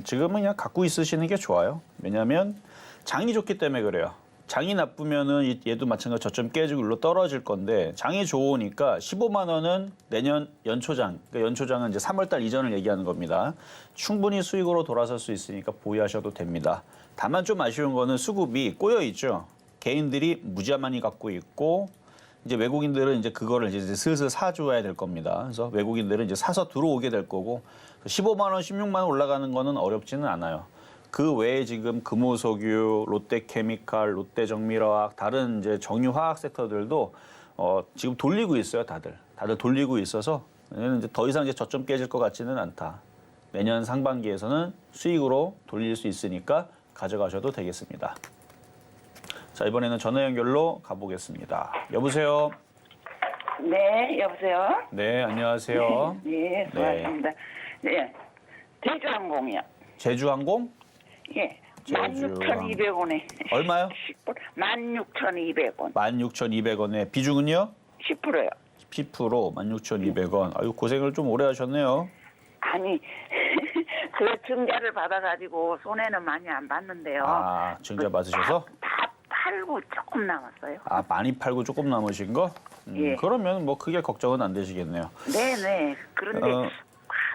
지금은 그냥 갖고 있으시는 게 좋아요. 왜냐하면 장이 좋기 때문에 그래요. 장이 나쁘면은 얘도 마찬가지로 저점 깨지고 일로 떨어질 건데 장이 좋으니까 15만 원은 내년 연초장, 그러니까 연초장은 이제 3월 달 이전을 얘기하는 겁니다. 충분히 수익으로 돌아설 수 있으니까 보유하셔도 됩니다. 다만 좀 아쉬운 거는 수급이 꼬여 있죠. 개인들이 무지한 많이 갖고 있고 이제 외국인들은 이제 그거를 이제 슬슬 사줘야 될 겁니다. 그래서 외국인들은 이제 사서 들어오게 될 거고 15만 원, 16만 원 올라가는 거는 어렵지는 않아요. 그 외에 지금 금호석유, 롯데케미칼, 롯데정밀화학, 다른 이제 정유화학 섹터들도 지금 돌리고 있어요, 다들 돌리고 있어서 얘는 이제 더 이상 이제 저점 깨질 것 같지는 않다. 내년 상반기에서는 수익으로 돌릴 수 있으니까 가져가셔도 되겠습니다. 자 이번에는 전화 연결로 가보겠습니다. 여보세요. 네, 여보세요? 네, 안녕하세요. 네, 고맙습니다. 네, 제주항공이요. 제주항공? 예, 제주항공. 16,200원에. 얼마요? 16,200원. 16,200원에 비중은요? 10%요. 10%, 16,200원. 아유, 고생을 좀 오래 하셨네요. 아니, 그 증자를 받아가지고 손해는 많이 안 봤는데요. 아, 증자 받으셔서? 다 팔고 조금 남았어요. 아, 많이 팔고 조금 남으신 거? 예. 그러면 뭐 크게 걱정은 안 되시겠네요. 네네. 그런데 어.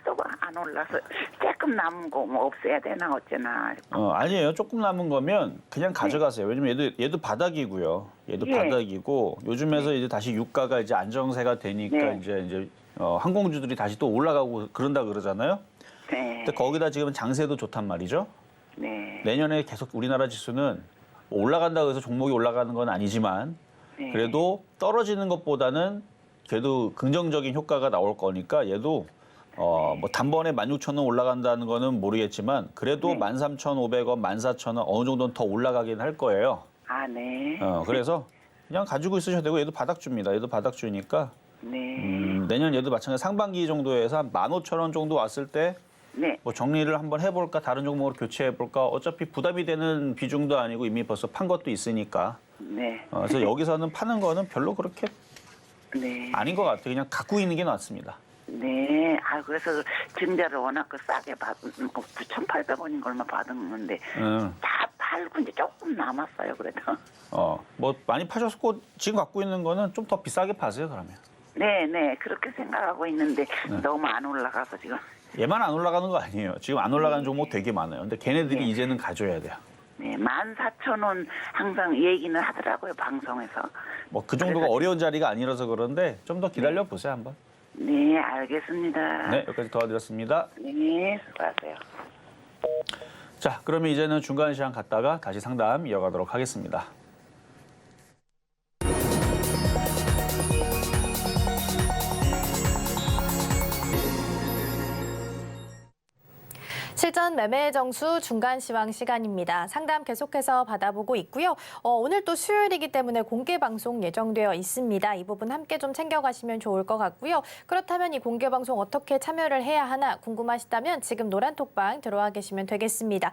하도 안 올라서 조금 남은 거 뭐 없애야 되나 어쩌나. 아니에요. 조금 남은 거면 그냥 가져가세요. 왜냐면 얘도 바닥이고요. 얘도 예. 바닥이고 요즘에서 이제 다시 유가가 이제 안정세가 되니까 네. 이제 항공주들이 다시 또 올라가고 그런다 그러잖아요. 네. 근데 거기다 지금 장세도 좋단 말이죠. 네. 내년에 계속 우리나라 지수는 올라간다고 해서 종목이 올라가는 건 아니지만 네. 그래도 떨어지는 것보다는 그래도 긍정적인 효과가 나올 거니까 얘도 뭐 단번에 16,000원 올라간다는 거는 모르겠지만 그래도 네. 13,500원, 14,000원 어느 정도는 더 올라가긴 할 거예요. 아, 네. 그래서 그냥 가지고 있으셔도 되고 얘도 바닥주입니다. 얘도 바닥주니까 네. 내년 얘도 마찬가지 상반기 정도에서 한 15,000원 정도 왔을 때 네. 뭐 정리를 한번 해볼까 다른 종목으로 교체해볼까 어차피 부담이 되는 비중도 아니고 이미 벌써 판 것도 있으니까 네. 그래서 여기서는 파는 거는 별로 그렇게 네. 아닌 것 같아요. 그냥 갖고 있는 게 낫습니다. 네. 아, 그래서 증자를 워낙 싸게 받은, 9,800원인 걸 얼마 받았는데, 다 팔고 이제 조금 남았어요, 그래도. 뭐 많이 파셨고 지금 갖고 있는 거는 좀 더 비싸게 파세요, 그러면. 네. 그렇게 생각하고 있는데, 너무 안 올라가서 지금. 얘만 안 올라가는 거 아니에요. 지금 안 올라가는 종목 되게 많아요. 근데 걔네들이 네. 이제는 가져야 돼요. 네. 14,000원 항상 얘기는 하더라고요, 방송에서. 뭐 그 정도가 그래서- 어려운 자리가 아니라서 그런데 좀 더 기다려 보세요, 한번. 네, 알겠습니다. 네, 여기까지 도와드렸습니다. 네, 수고하세요. 자, 그러면 이제는 중간 시간 갔다가 다시 상담 이어가도록 하겠습니다. 실전 매매 정수 중간 시황 시간입니다. 상담 계속해서 받아보고 있고요. 오늘 또 수요일이기 때문에 공개 방송 예정되어 있습니다. 이 부분 함께 좀 챙겨가시면 좋을 것 같고요. 그렇다면 이 공개 방송 어떻게 참여를 해야 하나 궁금하시다면 지금 노란 톡방 들어와 계시면 되겠습니다.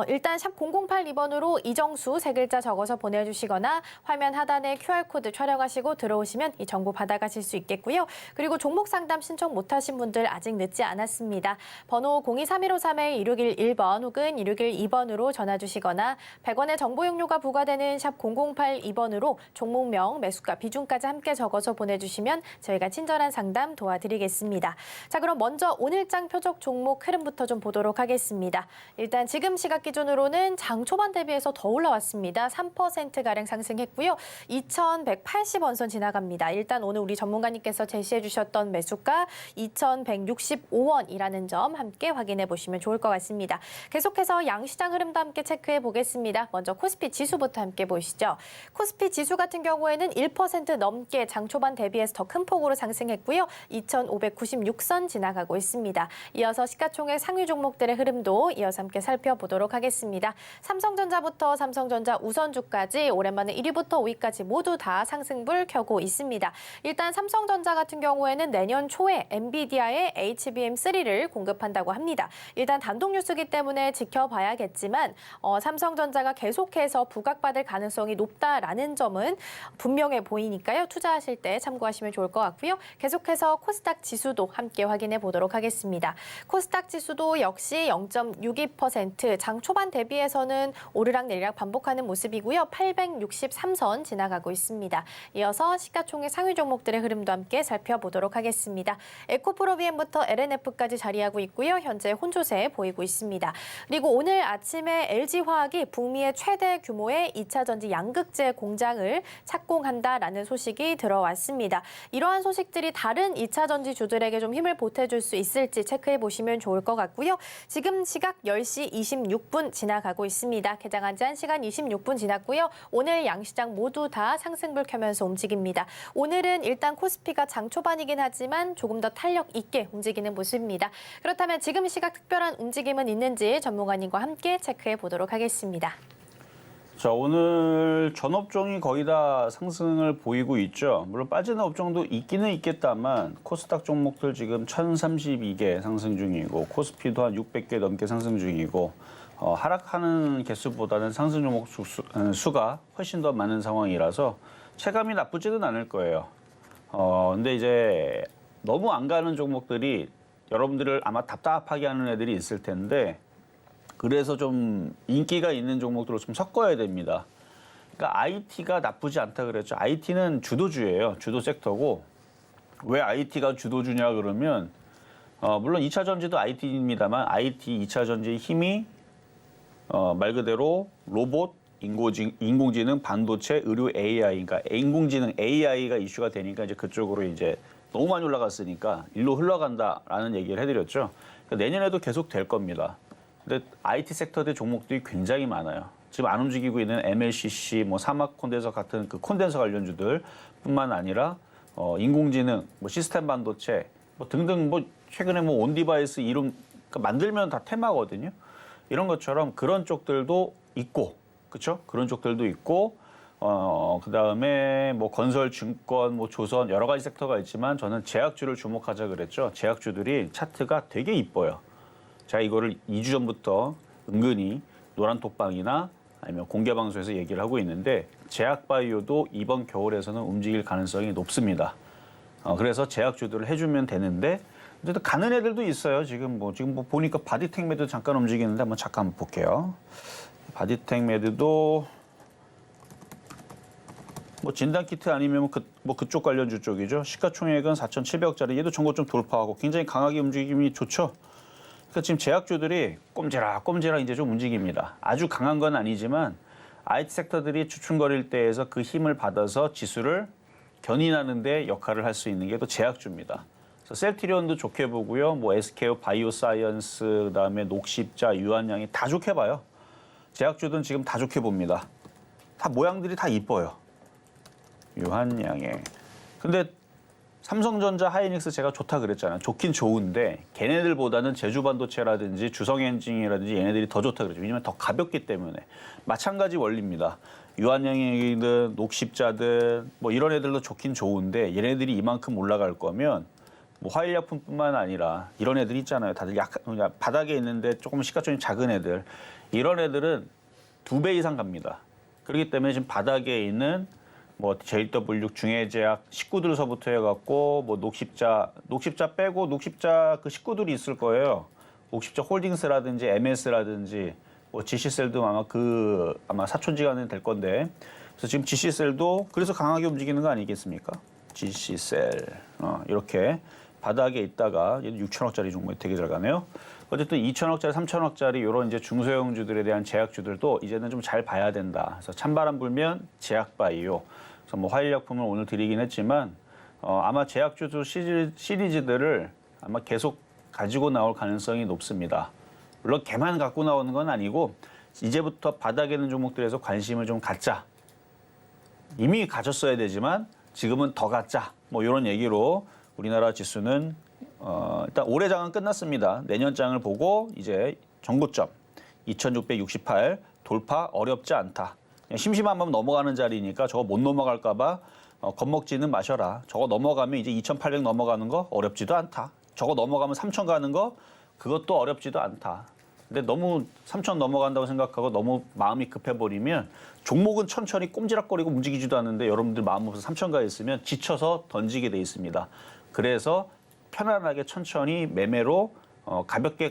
일단 샵 0082번으로 이정수 세 글자 적어서 보내주시거나 화면 하단에 QR코드 촬영하시고 들어오시면 이 정보 받아가실 수 있겠고요. 그리고 종목 상담 신청 못하신 분들 아직 늦지 않았습니다. 번호 023153-1611번 혹은 1612번으로 전화 주시거나 100원의 정보 용료가 부과되는 샵 0082번으로 종목명, 매수가, 비중까지 함께 적어서 보내주시면 저희가 친절한 상담 도와드리겠습니다. 자, 그럼 먼저 오늘장 표적 종목 흐름부터 좀 보도록 하겠습니다. 일단 지금 시각 기준으로는 장 초반 대비해서 더 올라왔습니다. 3%가량 상승했고요. 2180원선 지나갑니다. 일단 오늘 우리 전문가님께서 제시해 주셨던 매수가 2165원이라는 점 함께 확인해 보시면 좋을 것 같습니다. 계속해서 양시장 흐름도 함께 체크해 보겠습니다. 먼저 코스피 지수부터 함께 보시죠. 코스피 지수 같은 경우에는 1% 넘게 장 초반 대비해서 더 큰 폭으로 상승했고요. 2596선 지나가고 있습니다. 이어서 시가총액 상위 종목들의 흐름도 이어서 함께 살펴보도록 하겠습니다. 삼성전자부터 삼성전자 우선주까지 오랜만에 1위부터 5위까지 모두 다 상승불 켜고 있습니다. 일단 삼성전자 같은 경우에는 내년 초에 엔비디아의 HBM3를 공급한다고 합니다. 일단 단독 뉴스이기 때문에 지켜봐야겠지만 삼성전자가 계속해서 부각받을 가능성이 높다라는 점은 분명해 보이니까요. 투자하실 때 참고하시면 좋을 것 같고요. 계속해서 코스닥 지수도 함께 확인해 보도록 하겠습니다. 코스닥 지수도 역시 0.62% 장 초반 대비해서는 오르락 내리락 반복하는 모습이고요. 863선 지나가고 있습니다. 이어서 시가총액 상위 종목들의 흐름도 함께 살펴보도록 하겠습니다. 에코프로비엠부터 LNF까지 자리하고 있고요. 현재 혼조세 보이고 있습니다. 그리고 오늘 아침에 LG화학이 북미의 최대 규모의 2차 전지 양극재 공장을 착공한다라는 소식이 들어왔습니다. 이러한 소식들이 다른 2차 전지주들에게 좀 힘을 보태줄 수 있을지 체크해 보시면 좋을 것 같고요. 지금 시각 10시 26분 지나가고 있습니다. 개장한 지 1시간 26분 지났고요. 오늘 양시장 모두 다 상승불 켜면서 움직입니다. 오늘은 일단 코스피가 장 초반이긴 하지만 조금 더 탄력 있게 움직이는 모습입니다. 그렇다면 지금 시각 특별한 움직임은 있는지 전문가님과 함께 체크해 보도록 하겠습니다. 자, 오늘 전 업종이 거의 다 상승을 보이고 있죠. 물론 빠지는 업종도 있기는 있겠다만 코스닥 종목들 지금 1032개 상승 중이고 코스피도 한 600개 넘게 상승 중이고 하락하는 개수보다는 상승 종목 수가 훨씬 더 많은 상황이라서 체감이 나쁘지는 않을 거예요. 근데 이제 너무 안 가는 종목들이 여러분들을 아마 답답하게 하는 애들이 있을 텐데 그래서 좀 인기가 있는 종목들로 좀 섞어야 됩니다. 그러니까 IT가 나쁘지 않다 그랬죠. IT는 주도주예요. 주도 섹터고 왜 IT가 주도주냐 그러면 물론 2차 전지도 IT입니다만 IT 2차 전지의 힘이 말 그대로 로봇, 인공지능, 반도체, 의료 AI, 그러니까 인공지능 AI가 이슈가 되니까 이제 그쪽으로 이제 너무 많이 올라갔으니까 일로 흘러간다라는 얘기를 해드렸죠. 그러니까 내년에도 계속 될 겁니다. 근데 IT 섹터의 종목들이 굉장히 많아요. 지금 안 움직이고 있는 MLCC, 뭐 사막 콘덴서 같은 그 콘덴서 관련주들뿐만 아니라 인공지능, 뭐 시스템 반도체, 뭐 등등 뭐 최근에 뭐 온디바이스 이름 그러니까 만들면 다 테마거든요. 이런 것처럼 그런 쪽들도 있고, 그렇죠? 그런 쪽들도 있고, 그다음에 뭐 건설, 증권, 뭐 조선 여러 가지 섹터가 있지만 저는 제약주를 주목하자 그랬죠. 제약주들이 차트가 되게 이뻐요. 제가 이거를 2주 전부터 은근히 노란톡방이나 아니면 공개방송에서 얘기를 하고 있는데 제약바이오도 이번 겨울에서는 움직일 가능성이 높습니다. 그래서 제약주들을 해주면 되는데 근데 또 가는 애들도 있어요. 지금 뭐 보니까 바디텍 매드 잠깐 움직이는데 잠깐 볼게요. 바디텍 매드도 뭐 진단키트 아니면 그쪽 관련주 쪽이죠. 시가총액은 4,700억짜리 얘도 전고 좀 돌파하고 굉장히 강하게 움직임이 좋죠. 그러니까 지금 제약주들이 꼼지락 이제 좀 움직입니다. 아주 강한 건 아니지만 IT 섹터들이 주춤거릴 때에서 그 힘을 받아서 지수를 견인하는 데 역할을 할 수 있는 게 또 제약주입니다. 셀트리온도 좋게 보고요. 뭐 SKO 바이오사이언스, 그다음에 녹십자, 유한양이 다 좋게 봐요. 제약주들은 지금 다 좋게 봅니다. 다 모양들이 다 이뻐요. 유한양에. 근데 삼성전자, 하이닉스 제가 좋다 그랬잖아요. 좋긴 좋은데 걔네들보다는 제주반도체라든지 주성엔징이라든지 얘네들이 더 좋다 그랬죠. 왜냐면 더 가볍기 때문에. 마찬가지 원리입니다. 유한양이든 녹십자든 뭐 이런 애들도 좋긴 좋은데 얘네들이 이만큼 올라갈 거면 뭐 화일약품뿐만 아니라 이런 애들 있잖아요. 다들 약간 바닥에 있는데 조금 시가총이 작은 애들. 이런 애들은 2배 이상 갑니다. 그렇기 때문에 지금 바닥에 있는 뭐 JW 중해제약 식구들서부터 해갖고 뭐 녹십자 빼고 녹십자 그 식구들이 있을 거예요. 녹십자 홀딩스라든지 MS라든지 뭐 GC셀도 아마 사촌지간은 될 건데 그래서 지금 GC셀도 그래서 강하게 움직이는 거 아니겠습니까? GC셀 이렇게 바닥에 있다가 얘는 6천억짜리 종목이 되게 잘 가네요. 어쨌든 2천억짜리, 3천억짜리 이런 이제 중소형주들에 대한 제약주들도 이제는 좀 잘 봐야 된다. 그래서 찬바람 불면 제약바이오. 그래서 뭐 화일약품을 오늘 드리긴 했지만 아마 제약주도 시리즈들을 아마 계속 가지고 나올 가능성이 높습니다. 물론 걔만 갖고 나오는 건 아니고 이제부터 바닥에 있는 종목들에서 관심을 좀 갖자. 이미 가졌어야 되지만 지금은 더 갖자. 뭐 이런 얘기로 우리나라 지수는 일단 올해 장은 끝났습니다. 내년 장을 보고 이제 정고점 2668 돌파 어렵지 않다. 그냥 심심하면 넘어가는 자리니까 저거 못 넘어갈까 봐 겁먹지는 마셔라. 저거 넘어가면 이제 2800 넘어가는 거 어렵지도 않다. 저거 넘어가면 3000 가는 거 그것도 어렵지도 않다. 근데 너무 3000 넘어간다고 생각하고 너무 마음이 급해버리면 종목은 천천히 꼼지락거리고 움직이지도 않는데 여러분들 마음 없어서 3000 가 있으면 지쳐서 던지게 돼 있습니다. 그래서 편안하게 천천히 매매로 가볍게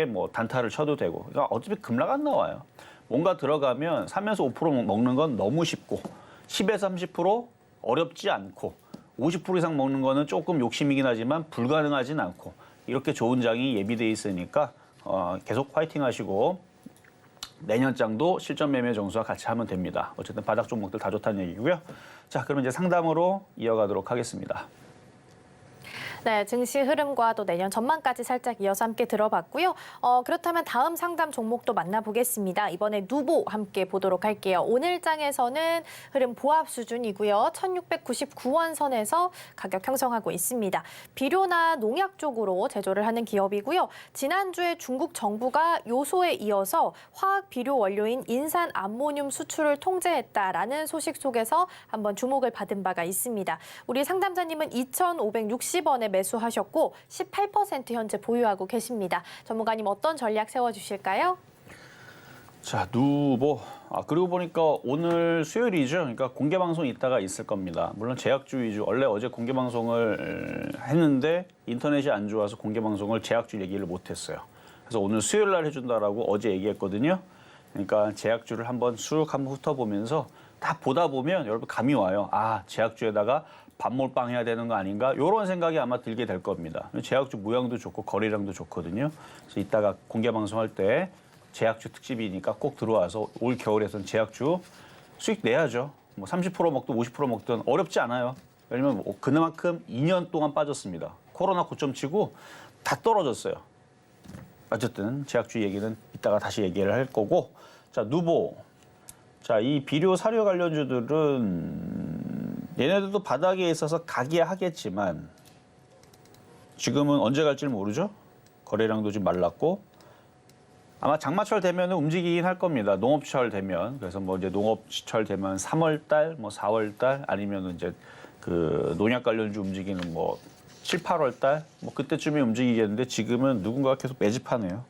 뭐 단타를 쳐도 되고. 그러니까 어차피 급락 안 나와요. 뭔가 들어가면 3에서 5% 먹는 건 너무 쉽고 10에서 30% 어렵지 않고 50% 이상 먹는 거는 조금 욕심이긴 하지만 불가능하진 않고 이렇게 좋은 장이 예비돼 있으니까 계속 화이팅 하시고 내년 장도 실전 매매 정수와 같이 하면 됩니다. 어쨌든 바닥 종목들 다 좋다는 얘기고요. 자, 그러면 이제 상담으로 이어가도록 하겠습니다. 네, 증시 흐름과 또 내년 전망까지 살짝 이어서 함께 들어봤고요. 그렇다면 다음 상담 종목도 만나보겠습니다. 이번에 누보 함께 보도록 할게요. 오늘 장에서는 흐름 보합 수준이고요. 1699원 선에서 가격 형성하고 있습니다. 비료나 농약 쪽으로 제조를 하는 기업이고요. 지난주에 중국 정부가 요소에 이어서 화학 비료 원료인 인산 암모늄 수출을 통제했다라는 소식 속에서 한번 주목을 받은 바가 있습니다. 우리 상담자님은 2,560원에 매수하셨고 18% 현재 보유하고 계십니다. 전문가님 어떤 전략 세워주실까요? 자, 누보. 그리고 보니까 오늘 수요일이죠. 그러니까 공개 방송이 있다가 있을 겁니다. 물론 제약주 위주. 원래 어제 공개 방송을 했는데 인터넷이 안 좋아서 공개 방송을 제약주 얘기를 못했어요. 그래서 오늘 수요일 날 해준다라고 어제 얘기했거든요. 그러니까 제약주를 한번 훑어보면서 다 보다 보면 여러분 감이 와요. 제약주에다가 반몰빵 해야 되는 거 아닌가? 이런 생각이 아마 들게 될 겁니다. 제약주 모양도 좋고 거래량도 좋거든요. 그래서 이따가 공개 방송할 때 제약주 특집이니까 꼭 들어와서 올 겨울에선 제약주 수익 내야죠. 뭐 30% 먹든 50% 먹든 어렵지 않아요. 왜냐면 그만큼 2년 동안 빠졌습니다. 코로나 고점 치고 다 떨어졌어요. 어쨌든 제약주 얘기는 이따가 다시 얘기를 할 거고. 자, 누보. 자, 이 비료 사료 관련주들은 얘네들도 바닥에 있어서 가기야 하겠지만 지금은 언제 갈지는 모르죠. 거래량도 좀 말랐고 아마 장마철 되면 움직이긴 할 겁니다. 농업철 되면. 그래서 뭐 이제 농업철 되면 3월 달, 뭐 4월 달 아니면 이제 그 농약 관련주 움직이는 뭐 7, 8월 달 뭐 그때쯤에 움직이겠는데 지금은 누군가가 계속 매집하네요.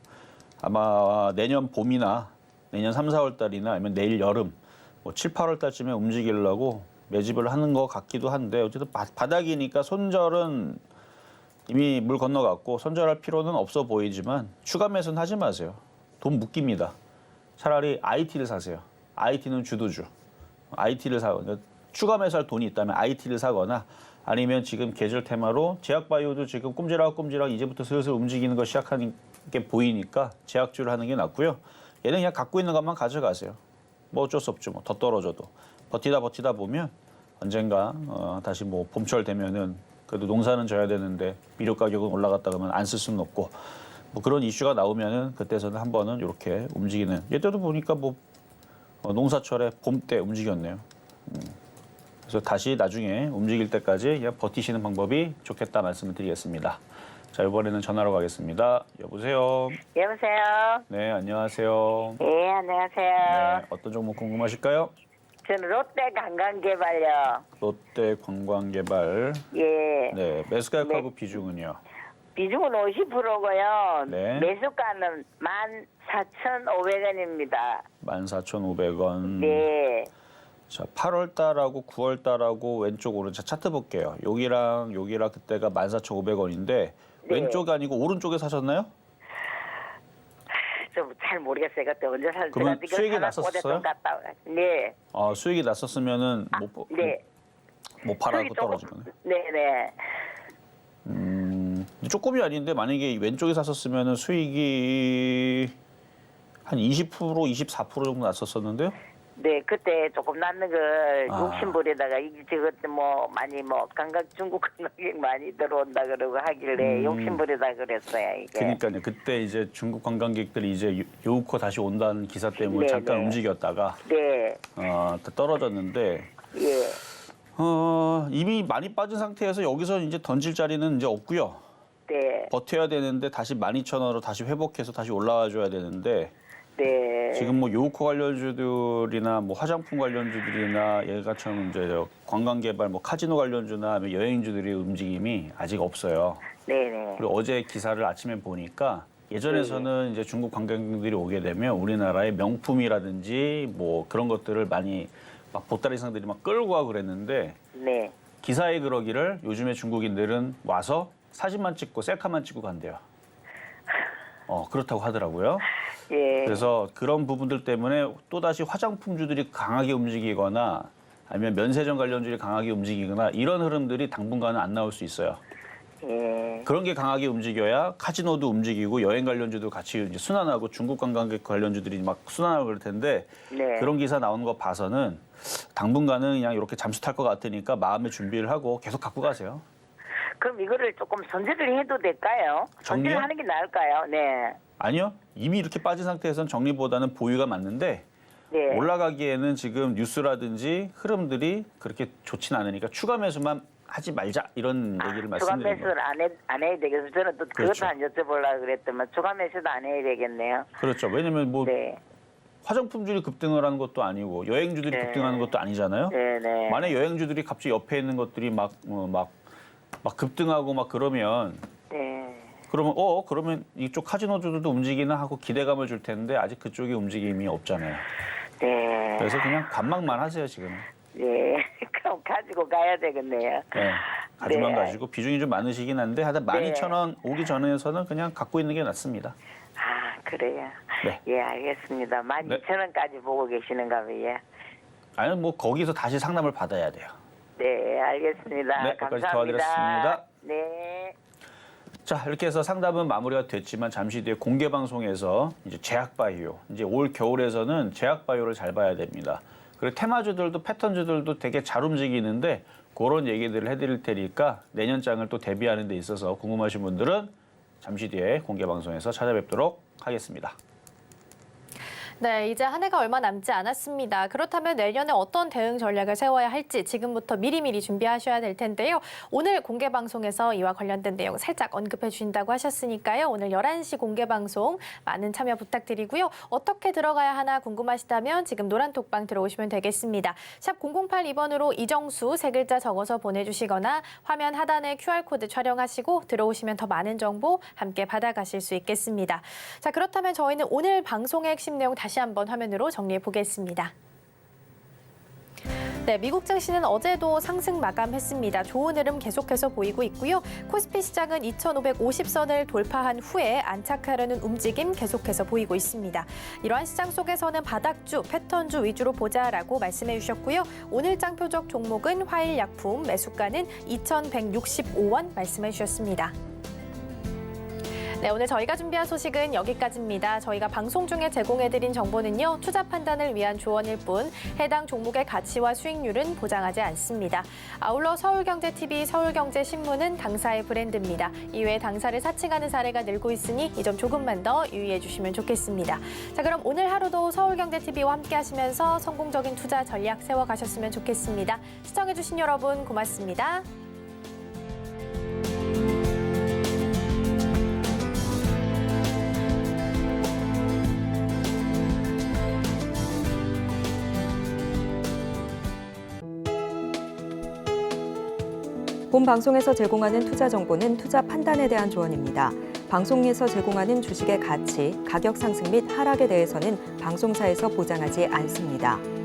아마 내년 봄이나 내년 3, 4월 달이나 아니면 내일 여름 뭐 7, 8월 달쯤에 움직이려고 매집을 하는 것 같기도 한데 어쨌든 바닥이니까 손절은 이미 물 건너갔고 손절할 필요는 없어 보이지만 추가 매수는 하지 마세요. 돈 묶입니다. 차라리 IT를 사세요. IT는 주도주. IT를 사거나 추가 매수할 돈이 있다면 IT를 사거나 아니면 지금 계절 테마로 제약바이오도 지금 꼼지락 이제부터 슬슬 움직이는 거 시작하는 게 보이니까 제약주를 하는 게 낫고요. 얘는 그냥 갖고 있는 것만 가져가세요. 뭐 어쩔 수 없죠. 뭐 더 떨어져도. 버티다 보면 언젠가 다시 뭐 봄철 되면은 그래도 농사는 져야 되는데 비료 가격은 올라갔다 그러면 안 쓸 수는 없고 뭐 그런 이슈가 나오면은 그때서는 한 번은 이렇게 움직이는. 이때도 보니까 뭐 농사철에 봄 때 움직였네요. 그래서 다시 나중에 움직일 때까지 그냥 버티시는 방법이 좋겠다 말씀을 드리겠습니다. 자, 이번에는 전화로 가겠습니다. 여보세요. 여보세요. 네, 안녕하세요. 예, 안녕하세요. 네, 어떤 종목 궁금하실까요? 저는 롯데 관광개발요. 롯데 관광개발. 예. 네, 매수가격하고 비중은요? 비중은 50%고요. 네. 매수가는 14,500원입니다. 14,500원. 네. 자, 8월 달하고 9월 달하고 왼쪽 오른쪽 차트 볼게요. 여기랑 그때가 14,500원인데 왼쪽이 아니고 오른쪽에 사셨나요? 좀 잘 모르겠어요. 그때 언제 살 그러면 수익이 났었어요? 네. 수익이 났었으면은 네. 못 팔아고 수익이 조금- 떨어지거네. 네네. 조금이 아닌데 만약에 왼쪽에 샀었으면은 수익이 한 20%, 24% 정도 났었었는데요. 네, 그때 조금 낳는 걸 아. 60불에다가 이게 그때 뭐 많이 뭐 중국 관광객 많이 들어온다 그러고 하길래 60불에다 그랬어요, 이게. 그러니까요. 그때 이제 중국 관광객들이 이제 요우코 다시 온다는 기사 때문에 네, 잠깐 네. 움직였다가 네. 또 떨어졌는데 예. 이미 많이 빠진 상태에서 여기서 이제 던질 자리는 이제 없고요. 네. 버텨야 되는데 다시 12,000원으로 다시 회복해서 다시 올라와 줘야 되는데 네. 지금 뭐 요우코 관련주들이나 뭐 화장품 관련주들이나 얘가처럼 이제 관광개발 뭐 카지노 관련주나 아니면 여행주들의 움직임이 아직 없어요. 네네. 그리고 어제 기사를 아침에 보니까 예전에서는 이제 중국 관광객들이 오게 되면 우리나라의 명품이라든지 뭐 그런 것들을 많이 막 보따리 상들이 막 끌고 가고 그랬는데 네. 기사에 그러기를 요즘에 중국인들은 와서 사진만 찍고 셀카만 찍고 간대요. 그렇다고 하더라고요. 예. 그래서 그런 부분들 때문에 또다시 화장품주들이 강하게 움직이거나 아니면 면세점 관련주들이 강하게 움직이거나 이런 흐름들이 당분간은 안 나올 수 있어요. 예. 그런 게 강하게 움직여야 카지노도 움직이고 여행 관련주도 같이 이제 순환하고 중국 관광객 관련주들이 막 순환하고 그럴 텐데 네. 그런 기사 나오는 거 봐서는 당분간은 그냥 이렇게 잠수 탈 것 같으니까 마음의 준비를 하고 계속 갖고 가세요. 그럼 이거를 조금 손질을 해도 될까요? 정리요? 손질을 하는 게 나을까요? 네. 아니요. 이미 이렇게 빠진 상태에서는 정리보다는 보유가 맞는데 네. 올라가기에는 지금 뉴스라든지 흐름들이 그렇게 좋진 않으니까 추가 매수만 하지 말자 이런 얘기를 추가 말씀드리는 거예요. 매수를 안 해야 되겠어요. 저는 또 그렇죠. 그것도 안 여쭤보려고 그랬더만 추가 매수도 안 해야 되겠네요. 그렇죠. 왜냐면 뭐 네. 화장품주들이 급등을 하는 것도 아니고 여행주들이 네. 급등하는 것도 아니잖아요. 네네. 만약 여행주들이 갑자기 옆에 있는 것들이 막 급등하고 막 그러면 네. 그러면 이쪽 카지노주들도 움직이나 하고 기대감을 줄 텐데 아직 그쪽에 움직임이 없잖아요. 네. 그래서 그냥 관망만 하세요 지금. 네. 그럼 가지고 가야 되겠네요. 네. 가지만 네. 가지고 비중이 좀 많으시긴 한데 하여튼 12,000원 오기 전에서는 그냥 갖고 있는 게 낫습니다. 아, 그래요? 네. 예, 알겠습니다. 12,000원까지 보고 계시는가 봐요. 아니 뭐 거기서 다시 상담을 받아야 돼요. 네, 알겠습니다. 네, 여기까지 감사합니다. 도와드렸습니다. 네. 자, 이렇게 해서 상담은 마무리가 됐지만 잠시 뒤에 공개 방송에서 이제 제약바이오, 이제 올 겨울에서는 제약바이오를 잘 봐야 됩니다. 그리고 테마주들도 패턴주들도 되게 잘 움직이는데 그런 얘기들을 해드릴 테니까 내년장을 또 대비하는 데 있어서 궁금하신 분들은 잠시 뒤에 공개 방송에서 찾아뵙도록 하겠습니다. 네, 이제 한 해가 얼마 남지 않았습니다. 그렇다면 내년에 어떤 대응 전략을 세워야 할지 지금부터 미리미리 준비하셔야 될 텐데요. 오늘 공개 방송에서 이와 관련된 내용 살짝 언급해 주신다고 하셨으니까요. 오늘 11시 공개 방송 많은 참여 부탁드리고요. 어떻게 들어가야 하나 궁금하시다면 지금 노란 톡방 들어오시면 되겠습니다. 샵 0082번으로 이정수 세 글자 적어서 보내주시거나 화면 하단에 QR코드 촬영하시고 들어오시면 더 많은 정보 함께 받아가실 수 있겠습니다. 자, 그렇다면 저희는 오늘 방송의 핵심 내용 다시 한번 화면으로 정리해 보겠습니다. 네, 미국 증시는 어제도 상승 마감했습니다. 좋은 흐름 계속해서 보이고 있고요. 코스피 시장은 2,550선을 돌파한 후에 안착하려는 움직임 계속해서 보이고 있습니다. 이러한 시장 속에서는 바닥주, 패턴주 위주로 보자라고 말씀해 주셨고요. 오늘 장 표적 종목은 화일약품, 매수가는 2,165원 말씀해 주셨습니다. 네, 네, 오늘 저희가 준비한 소식은 여기까지입니다. 저희가 방송 중에 제공해드린 정보는요, 투자 판단을 위한 조언일 뿐 해당 종목의 가치와 수익률은 보장하지 않습니다. 아울러 서울경제TV, 서울경제신문은 당사의 브랜드입니다. 이외에 당사를 사칭하는 사례가 늘고 있으니 이 점 조금만 더 유의해 주시면 좋겠습니다. 자, 그럼 오늘 하루도 서울경제TV와 함께 하시면서 성공적인 투자 전략 세워가셨으면 좋겠습니다. 시청해주신 여러분 고맙습니다. 본 방송에서 제공하는 투자 정보는 투자 판단에 대한 조언입니다. 방송에서 제공하는 주식의 가치, 가격 상승 및 하락에 대해서는 방송사에서 보장하지 않습니다.